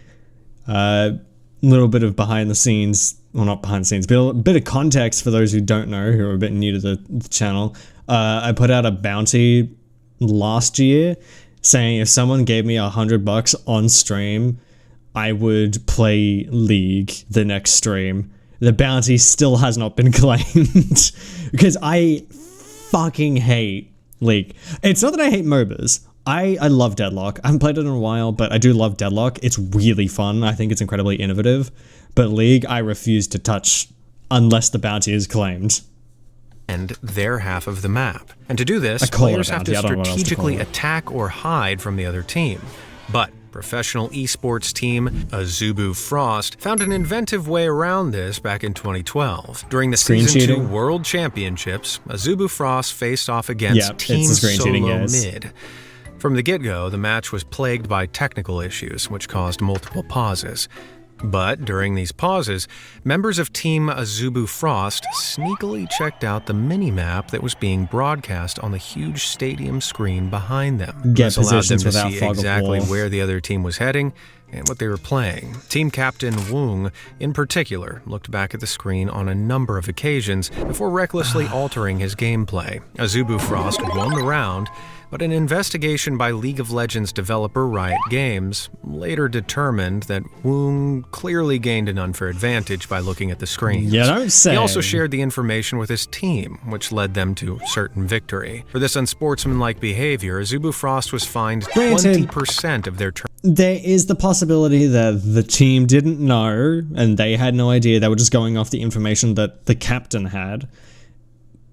Little bit of behind the scenes, well, not behind the scenes, but a bit of context for those who don't know, who are a bit new to the channel. I put out a bounty last year saying if someone gave me $100 on stream, I would play League the next stream. the bounty still has not been claimed. Because I fucking hate League. It's not that I hate MOBAs. I love Deadlock. I haven't played it in a while, but I do love Deadlock. It's really fun. I think it's incredibly innovative. But League, I refuse to touch unless the bounty is claimed. And their half of the map. And to do this, players have to strategically attack or hide from the other team. But professional esports team Azubu Frost found an inventive way around this back in 2012. During the Season 2 World Championships, Azubu Frost faced off against Team Solo Mid. From the get-go, the match was plagued by technical issues, which caused multiple pauses. But during these pauses, members of Team Azubu Frost sneakily checked out the mini-map that was being broadcast on the huge stadium screen behind them. This allowed them to see exactly where the other team was heading and what they were playing. Team Captain Woong, in particular, looked back at the screen on a number of occasions before recklessly altering his gameplay. Azubu Frost won the round, but an investigation by League of Legends developer Riot Games later determined that Woong clearly gained an unfair advantage by looking at the screens. You don't say. He also shared the information with his team, which led them to certain victory. For this unsportsmanlike behavior, Azubu Frost was fined 20% of their turn. There is the possibility that the team didn't know, and they had no idea. They were just going off the information that the captain had.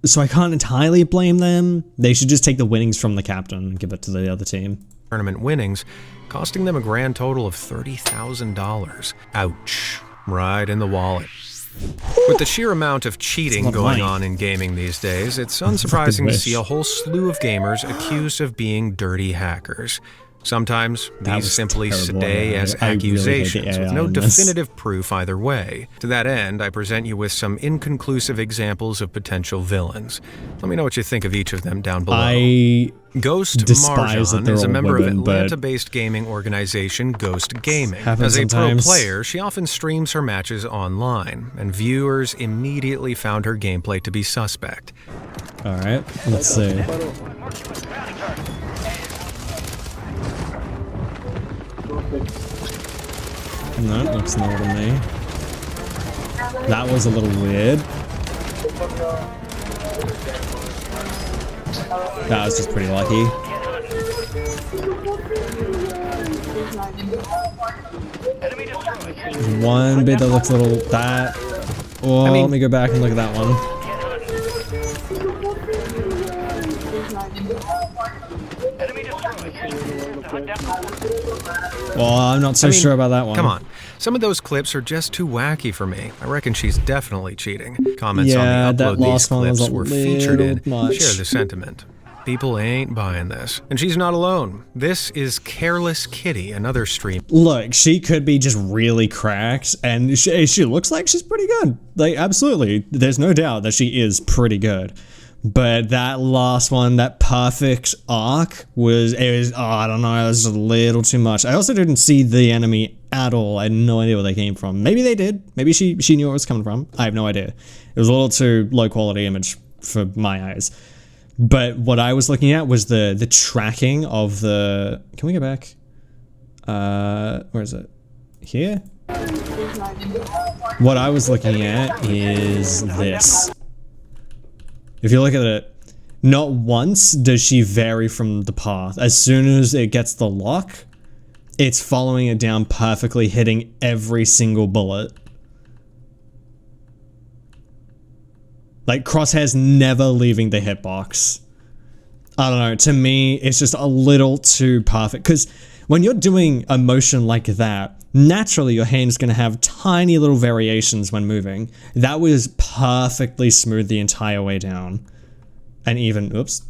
So I can't entirely blame them. They should just take the winnings from the captain and give it to the other team. Tournament winnings, costing them a grand total of $30,000. Ouch. Right in the wallet. With the sheer amount of cheating going on in gaming these days, it's unsurprising to see a whole slew of gamers accused of being dirty hackers. Sometimes these simply stay as accusations with no definitive proof either way. To that end, I present you with some inconclusive examples of potential villains. Let me know what you think of each of them down below. Ghost Marjan is a member of Atlanta-based gaming organization Ghost Gaming. As a pro player, she often streams her matches online, and viewers immediately found her gameplay to be suspect. Alright, let's see. No, looks normal to me. That was a little weird. That was just pretty lucky. There's one bit that looks a little... that... Oh, let me go back and look at that one. Well, I'm not so sure about that one. Come on. Some of those clips are just too wacky for me. I reckon she's definitely cheating. Comments on the upload these clips were featured in share the sentiment. People ain't buying this. And she's not alone. This is Careless Kitty, another stream. Look, she could be just really cracked, and she looks like she's pretty good. Like, absolutely. There's no doubt that she is pretty good. But that last one, that perfect arc was, I don't know, it was a little too much. I also didn't see the enemy at all. I had no idea where they came from. Maybe they did. Maybe she knew where it was coming from. I have no idea. It was a little too low quality image for my eyes. But what I was looking at was the tracking of the... Can we go back? Where is it? Here? What I was looking at is this. If you look at it, not once does she vary from the path. As soon as it gets the lock, it's following it down perfectly, hitting every single bullet. Like, crosshairs never leaving the hitbox. I don't know, to me, it's just a little too perfect. Because when you're doing a motion like that, naturally your hand's going to have tiny little variations when moving. That was perfectly smooth the entire way down. And even, oops.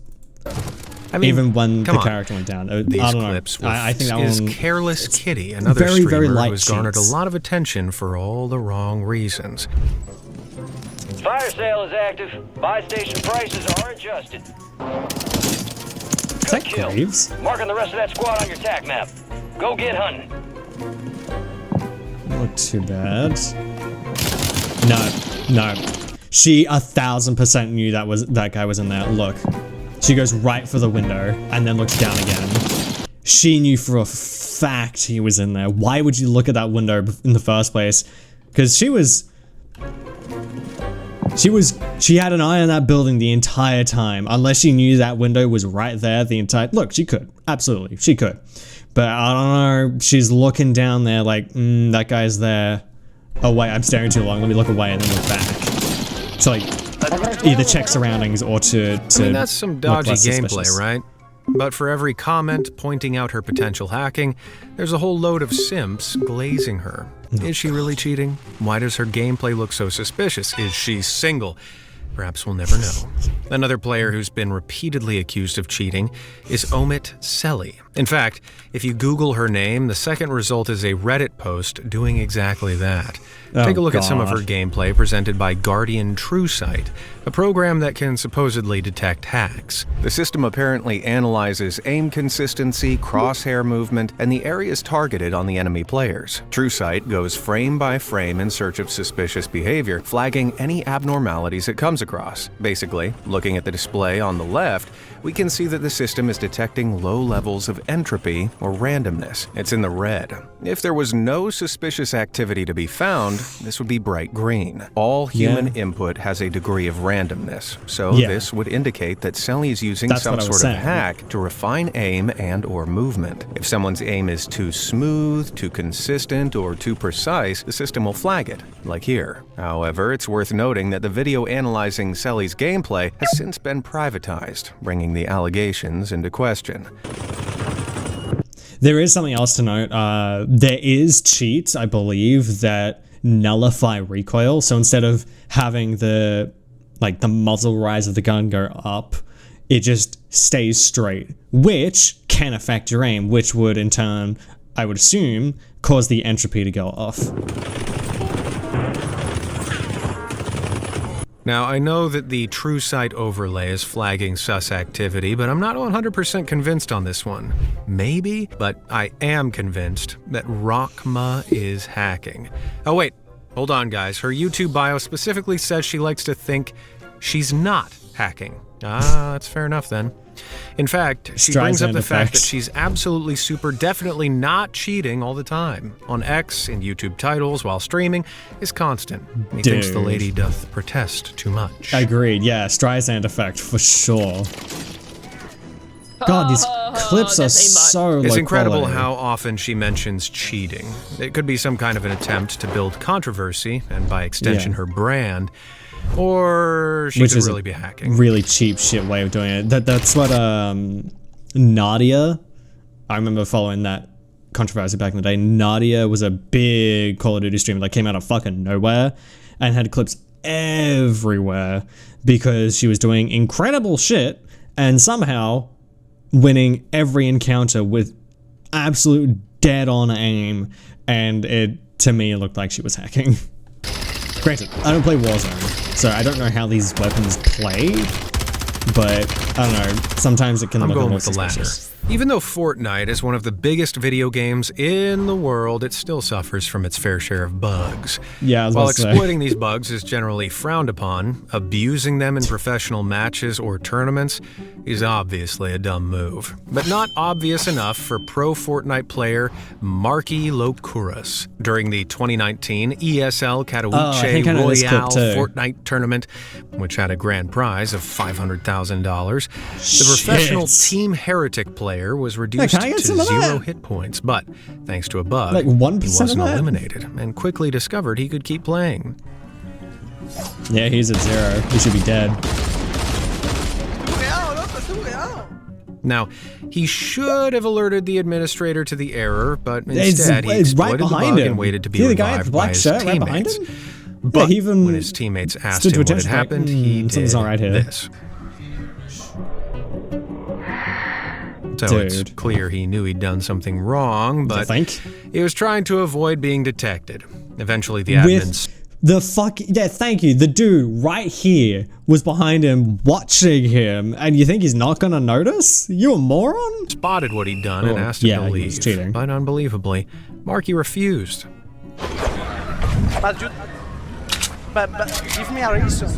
Even when the character went down. These I don't clips know. I think that is one, Careless Kitty, another streamer who has garnered a lot of attention for all the wrong reasons. Fire sale is active. Buy station prices are adjusted. Is that Graves? Marking the rest of that squad on your tac map. Go get hunting. Not too bad. No. She 1000% knew that guy was in there. Look. She goes right for the window and then looks down again. She knew for a fact he was in there. Why would you look at that window in the first place? Because she was She had an eye on that building the entire time, unless she knew that window was right there the entire. Look, she could absolutely, she could, but I don't know. She's looking down there like, that guy's there. Oh wait, I'm staring too long. Let me look away and then look back. So like, either check surroundings or to I mean, that's some dodgy gameplay, right? But for every comment pointing out her potential hacking, there's a whole load of simps glazing her. Is she really cheating? Why does her gameplay look so suspicious? Is she single? Perhaps we'll never know. Another player who's been repeatedly accused of cheating is Omit Selly. In fact, if you Google her name, the second result is a Reddit post doing exactly that. Take a look at some of her gameplay presented by Guardian TrueSight, a program that can supposedly detect hacks. The system apparently analyzes aim consistency, crosshair movement, and the areas targeted on the enemy players. TrueSight goes frame by frame in search of suspicious behavior, flagging any abnormalities it comes across. Basically, looking at the display on the left, we can see that the system is detecting low levels of entropy or randomness. It's in the red. If there was no suspicious activity to be found, this would be bright green. All human input has a degree of randomness, so this would indicate that Selly is using some sort of hack to refine aim and or movement. If someone's aim is too smooth, too consistent, or too precise, the system will flag it, like here. However, it's worth noting that the video analyzing Selly's gameplay has since been privatized, bringing the allegations into question. There is something else to note. There is cheats, I believe, that nullify recoil. So instead of having the muzzle rise of the gun go up, it just stays straight, which can affect your aim, which would in turn, I would assume, cause the entropy to go off. Now, I know that the TrueSight overlay is flagging sus activity, but I'm not 100% convinced on this one. Maybe, but I am convinced that Rockma is hacking. Oh wait, hold on guys. Her YouTube bio specifically says she likes to think she's not hacking. Ah, that's fair enough then. In fact, she brings up the fact that she's absolutely super definitely not cheating all the time. On X and YouTube titles while streaming is constant. He thinks the lady doth protest too much. Agreed, yeah, Streisand effect for sure. God, these clips are so It's incredible how often she mentions cheating. It could be some kind of an attempt to build controversy, and by extension her brand, or she could really be hacking. Really cheap shit way of doing it. That's what Nadia, I remember following that controversy back in the day. Nadia was a big Call of Duty streamer that came out of fucking nowhere and had clips everywhere because she was doing incredible shit and somehow winning every encounter with absolute dead on aim, and it, to me, it looked like she was hacking. Granted, I don't play Warzone, so I don't know how these weapons play, but I don't know, sometimes it can look a little suspicious. Even though Fortnite is one of the biggest video games in the world, it still suffers from its fair share of bugs. Yeah, while exploiting these bugs is generally frowned upon, abusing them in professional matches or tournaments is obviously a dumb move. But not obvious enough for pro Fortnite player Marky Lokuras. During the 2019 ESL Katowice Royale Fortnite tournament, which had a grand prize of $500,000, the professional Team Heretic player was reduced to 0 hit points, but thanks to a bug, like 1% he wasn't eliminated and quickly discovered he could keep playing. Yeah, he's at 0. He should be dead. Now, he should have alerted the administrator to the error, but instead he exploited the bug and waited to be revived by his teammates. But when his teammates asked him what had happened, he did this. So it's clear he knew he'd done something wrong, but he was trying to avoid being detected. Eventually the admins... thank you. The dude right here was behind him, watching him, and you think he's not gonna notice? You a moron? Spotted what he'd done and asked him to leave, but unbelievably, Marky refused. But give me a reason.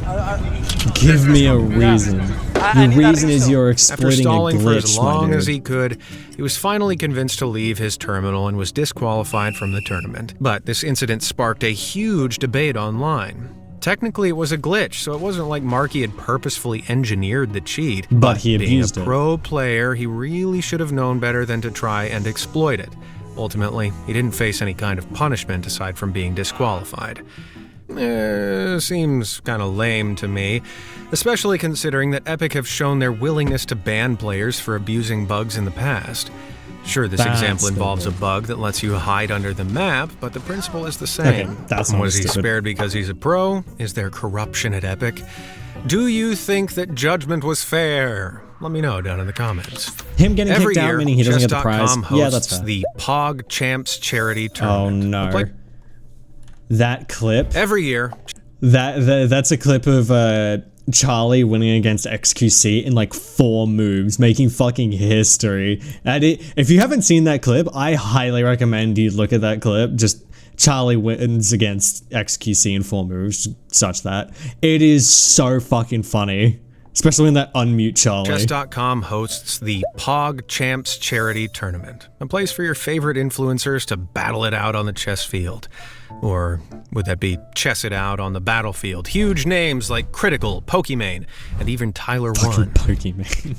Give me a reason. The reason is you're exploiting a glitch, After stalling for as long as he could, he was finally convinced to leave his terminal and was disqualified from the tournament. But this incident sparked a huge debate online. Technically, it was a glitch, so it wasn't like Marky had purposefully engineered the cheat. But he abused being a pro player, he really should have known better than to try and exploit it. Ultimately, he didn't face any kind of punishment aside from being disqualified. Seems kind of lame to me, especially considering that Epic have shown their willingness to ban players for abusing bugs in the past. Sure, this example involves a bug that lets you hide under the map, but the principle is the same. Okay, that's not Was he stupid. spared because he's a pro? Is there corruption at Epic? Do you think that judgment was fair? Let me know down in the comments. Him getting Every kicked out year, meaning he doesn't get the prize. Chess.com Yeah, that's hosts fair. the Pog Champs charity tournament. Oh no. That clip. Every year. That's a clip of Charlie winning against XQC in like 4 moves, making fucking history. And if you haven't seen that clip, I highly recommend you look at that clip. Just Charlie wins against XQC in 4 moves, such that. It is so fucking funny. Especially when that unmute Charlie. Chess.com hosts the Pog Champs charity tournament, a place for your favorite influencers to battle it out on the chess field. Or would that be chess it out on the battlefield? Huge names like Critical, Pokimane, and even Tyler Fucking One. Pokimane.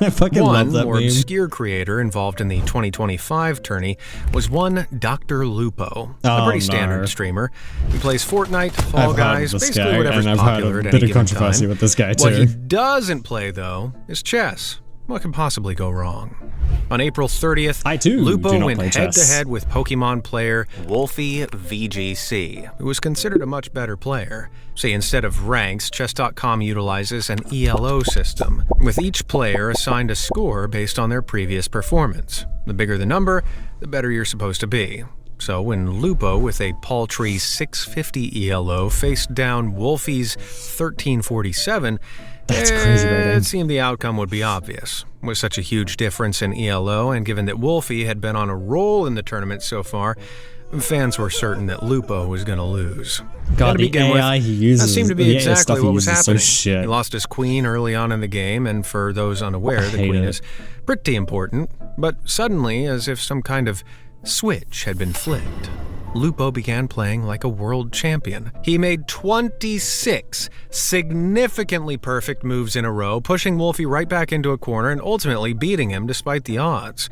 I fucking love that One more meme. obscure creator involved in the 2025 tourney was one Dr. Lupo, a pretty standard streamer. He plays Fortnite, Fall Guys, basically whatever's popular at any given controversy time. with this guy too. What he doesn't play, though, is chess. What could possibly go wrong? On April 30th, Lupo went head-to-head with Pokemon player Wolfie VGC, who was considered a much better player. See, instead of ranks, Chess.com utilizes an ELO system, with each player assigned a score based on their previous performance. The bigger the number, the better you're supposed to be. So when Lupo, with a paltry 650 ELO, faced down Wolfie's 1347, it seemed the outcome would be obvious. With such a huge difference in ELO, and given that Wolfie had been on a roll in the tournament so far, fans were certain that Lupo was going to lose. God, the AI he uses, that seemed to be exactly what was happening. Shit. He lost his queen early on in the game, and for those unaware, the queen is pretty important. But suddenly, as if some kind of switch had been flipped, Lupo began playing like a world champion. He made 26 significantly perfect moves in a row, pushing Wolfie right back into a corner and ultimately beating him despite the odds.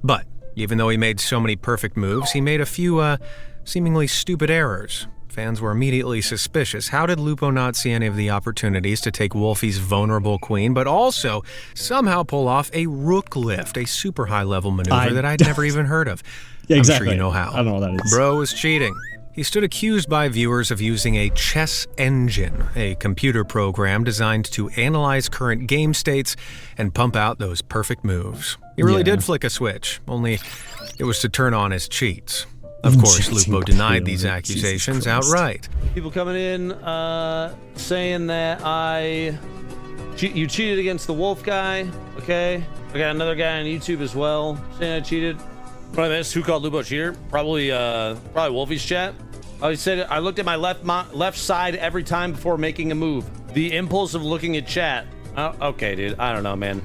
But even though he made so many perfect moves, he made a few seemingly stupid errors. Fans were immediately suspicious. How did Lupo not see any of the opportunities to take Wolfie's vulnerable queen, but also somehow pull off a rook lift, a super high-level maneuver that I'd never even heard of? Yeah, exactly. I'm sure you know how. I don't know what that is. Bro was cheating. He stood accused by viewers of using a chess engine, a computer program designed to analyze current game states and pump out those perfect moves. He really did flick a switch, only it was to turn on his cheats. Of course, Lupo denied these accusations outright. People coming in saying that you cheated against the wolf guy, okay? I got another guy on YouTube as well saying I cheated. Probably missed who called Lupo a cheater. Probably Wolfie's chat. He said I looked at my left side every time before making a move. The impulse of looking at chat. Okay, dude. I don't know, man.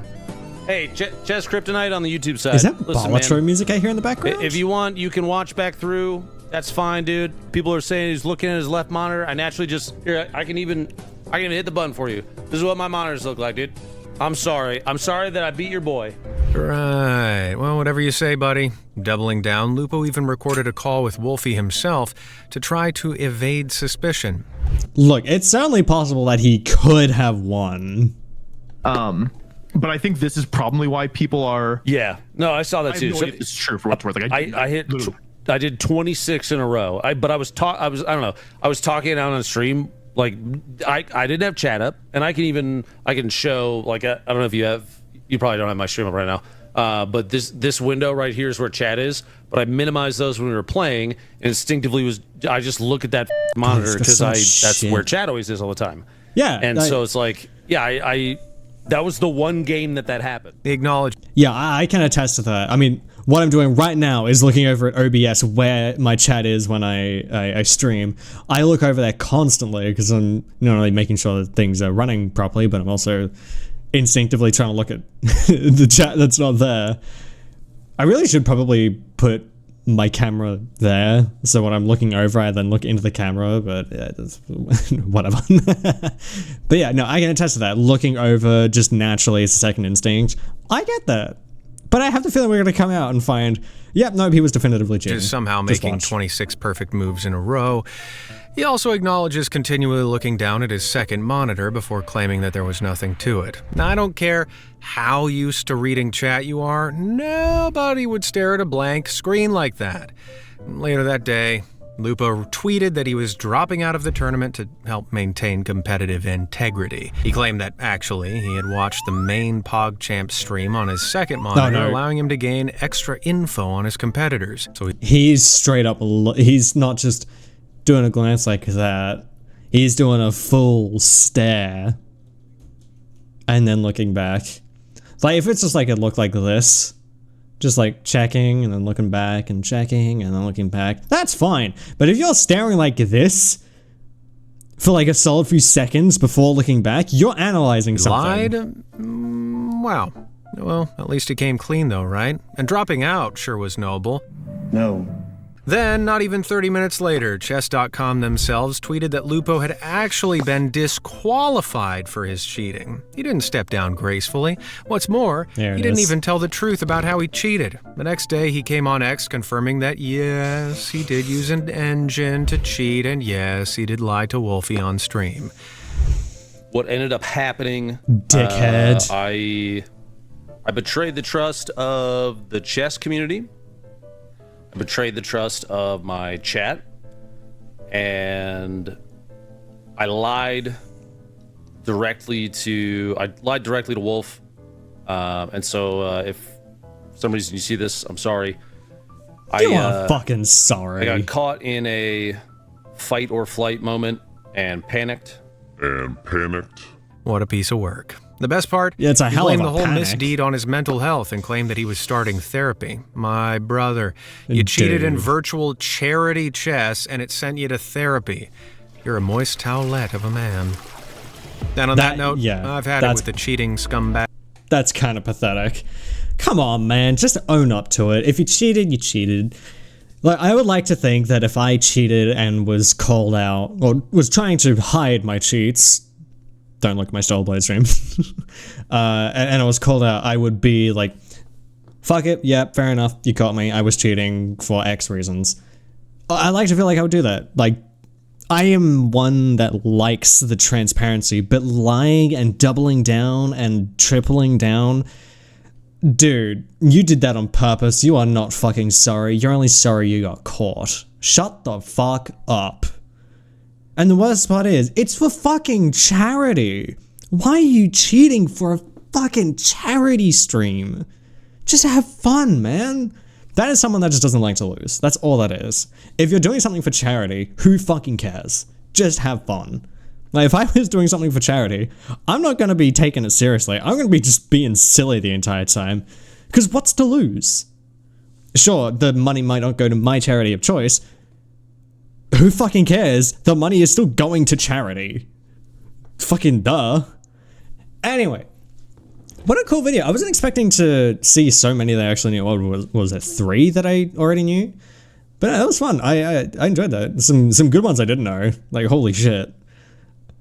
Hey, Chess Kryptonite on the YouTube side. Is that Listen, Balatro music I hear in the background? If you want, you can watch back through. That's fine, dude. People are saying he's looking at his left monitor. I naturally just here. I can even hit the button for you. This is what my monitors look like, dude. I'm sorry. I'm sorry that I beat your boy. Right. Well, whatever you say, buddy. Doubling down, Lupo even recorded a call with Wolfie himself to try to evade suspicion. Look, it's certainly possible that he could have won. But I think this is probably why people are. Yeah. No, I saw that too. No, it's true for what's worth. Like I did 26 in a row. I was talking out on the stream. Like I didn't have chat up, and I can show like I don't know if you probably don't have my stream up right now. But this window right here is where chat is. But I minimized those when we were playing, and instinctively I just look at that monitor because that's where chat always is all the time. Yeah. And so it's like I that was the one game that happened. Acknowledged. Yeah, I can attest to that. I mean, what I'm doing right now is looking over at OBS where my chat is when I stream. I look over there constantly because I'm not only making sure that things are running properly, but I'm also instinctively trying to look at the chat that's not there. I really should probably put my camera there, so when I'm looking over, I then look into the camera, but yeah, that's whatever. But yeah, no, I can attest to that. Looking over just naturally is a second instinct. I get that. But I have the feeling we're going to come out and find, yep, no, he was definitively cheating. Just somehow making 26 perfect moves in a row. He also acknowledges continually looking down at his second monitor before claiming that there was nothing to it. Now, I don't care how used to reading chat you are, nobody would stare at a blank screen like that. Later that day, Lupo tweeted that he was dropping out of the tournament to help maintain competitive integrity. He claimed that, actually, he had watched the main PogChamp stream on his second monitor, allowing him to gain extra info on his competitors. So he's straight up, he's not just doing a glance like that, he's doing a full stare and then looking back. Like, if it's just like it looked like this, just like checking and then looking back and checking and then looking back, that's fine. But if you're staring like this for like a solid few seconds before looking back, you're analyzing something. Lied? Wow. Well, at least he came clean though, right? And dropping out sure was noble. No. Then, not even 30 minutes later, Chess.com themselves tweeted that Lupo had actually been disqualified for his cheating. He didn't step down gracefully. What's more, he didn't even tell the truth about how he cheated. The next day, he came on X confirming that yes, he did use an engine to cheat, and yes, he did lie to Wolfie on stream. What ended up happening, dickhead, I betrayed the trust of the chess community. I betrayed the trust of my chat, and I lied directly to Wolf, and so if for some reason you see this, I'm sorry. You are fucking sorry. I got caught in a fight or flight moment and panicked. What a piece of work. The best part, yeah, it's a hell he of a blamed the whole panic. misdeed on his mental health and claimed that he was starting therapy. My brother, you cheated in virtual charity chess and it sent you to therapy. You're a moist towelette of a man. And on that note, yeah, I've had it with the cheating scumbag. That's kind of pathetic. Come on, man, just own up to it. If you cheated, you cheated. Like, I would like to think that if I cheated and was called out, or was trying to hide my cheats, don't look at my Starblade stream, and I was called out, I would be like, fuck it, yeah, fair enough, you caught me, I was cheating for X reasons. I like to feel like I would do that. Like, I am one that likes the transparency, but lying and doubling down and tripling down, dude, you did that on purpose, you are not fucking sorry, you're only sorry you got caught. Shut the fuck up. And the worst part is, it's for fucking charity. Why are you cheating for a fucking charity stream? Just have fun, man. That is someone that just doesn't like to lose. That's all that is. If you're doing something for charity, who fucking cares? Just have fun. Like, if I was doing something for charity, I'm not going to be taking it seriously. I'm going to be just being silly the entire time. Because what's to lose? Sure, the money might not go to my charity of choice. Who fucking cares? The money is still going to charity. Fucking duh. Anyway, what a cool video. I wasn't expecting to see so many that I actually knew. What was it, 3 that I already knew? But that was fun. I enjoyed that. Some good ones I didn't know. Like, holy shit.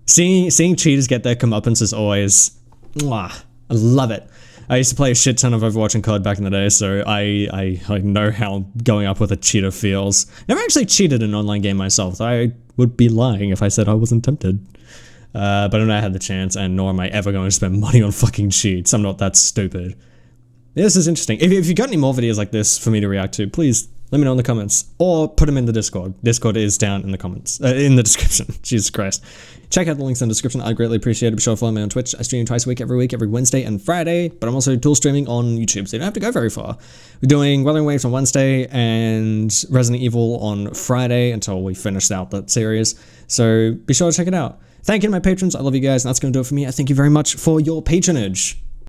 Seeing cheaters get their comeuppance is always, mwah, I love it. I used to play a shit ton of Overwatch and COD back in the day, so I know how going up with a cheater feels. Never actually cheated in an online game myself, so I would be lying if I said I wasn't tempted. But I know I had the chance, and nor am I ever going to spend money on fucking cheats. I'm not that stupid. This is interesting. If you've got any more videos like this for me to react to, please let me know in the comments, or put them in the Discord. Discord is down in the comments, in the description. Jesus Christ. Check out the links in the description. I'd greatly appreciate it. Be sure to follow me on Twitch. I stream twice a week, every Wednesday and Friday, but I'm also tool streaming on YouTube, so you don't have to go very far. We're doing Wuthering Waves on Wednesday and Resident Evil on Friday until we finish out that series, so be sure to check it out. Thank you to my patrons. I love you guys, and that's going to do it for me. I thank you very much for your patronage.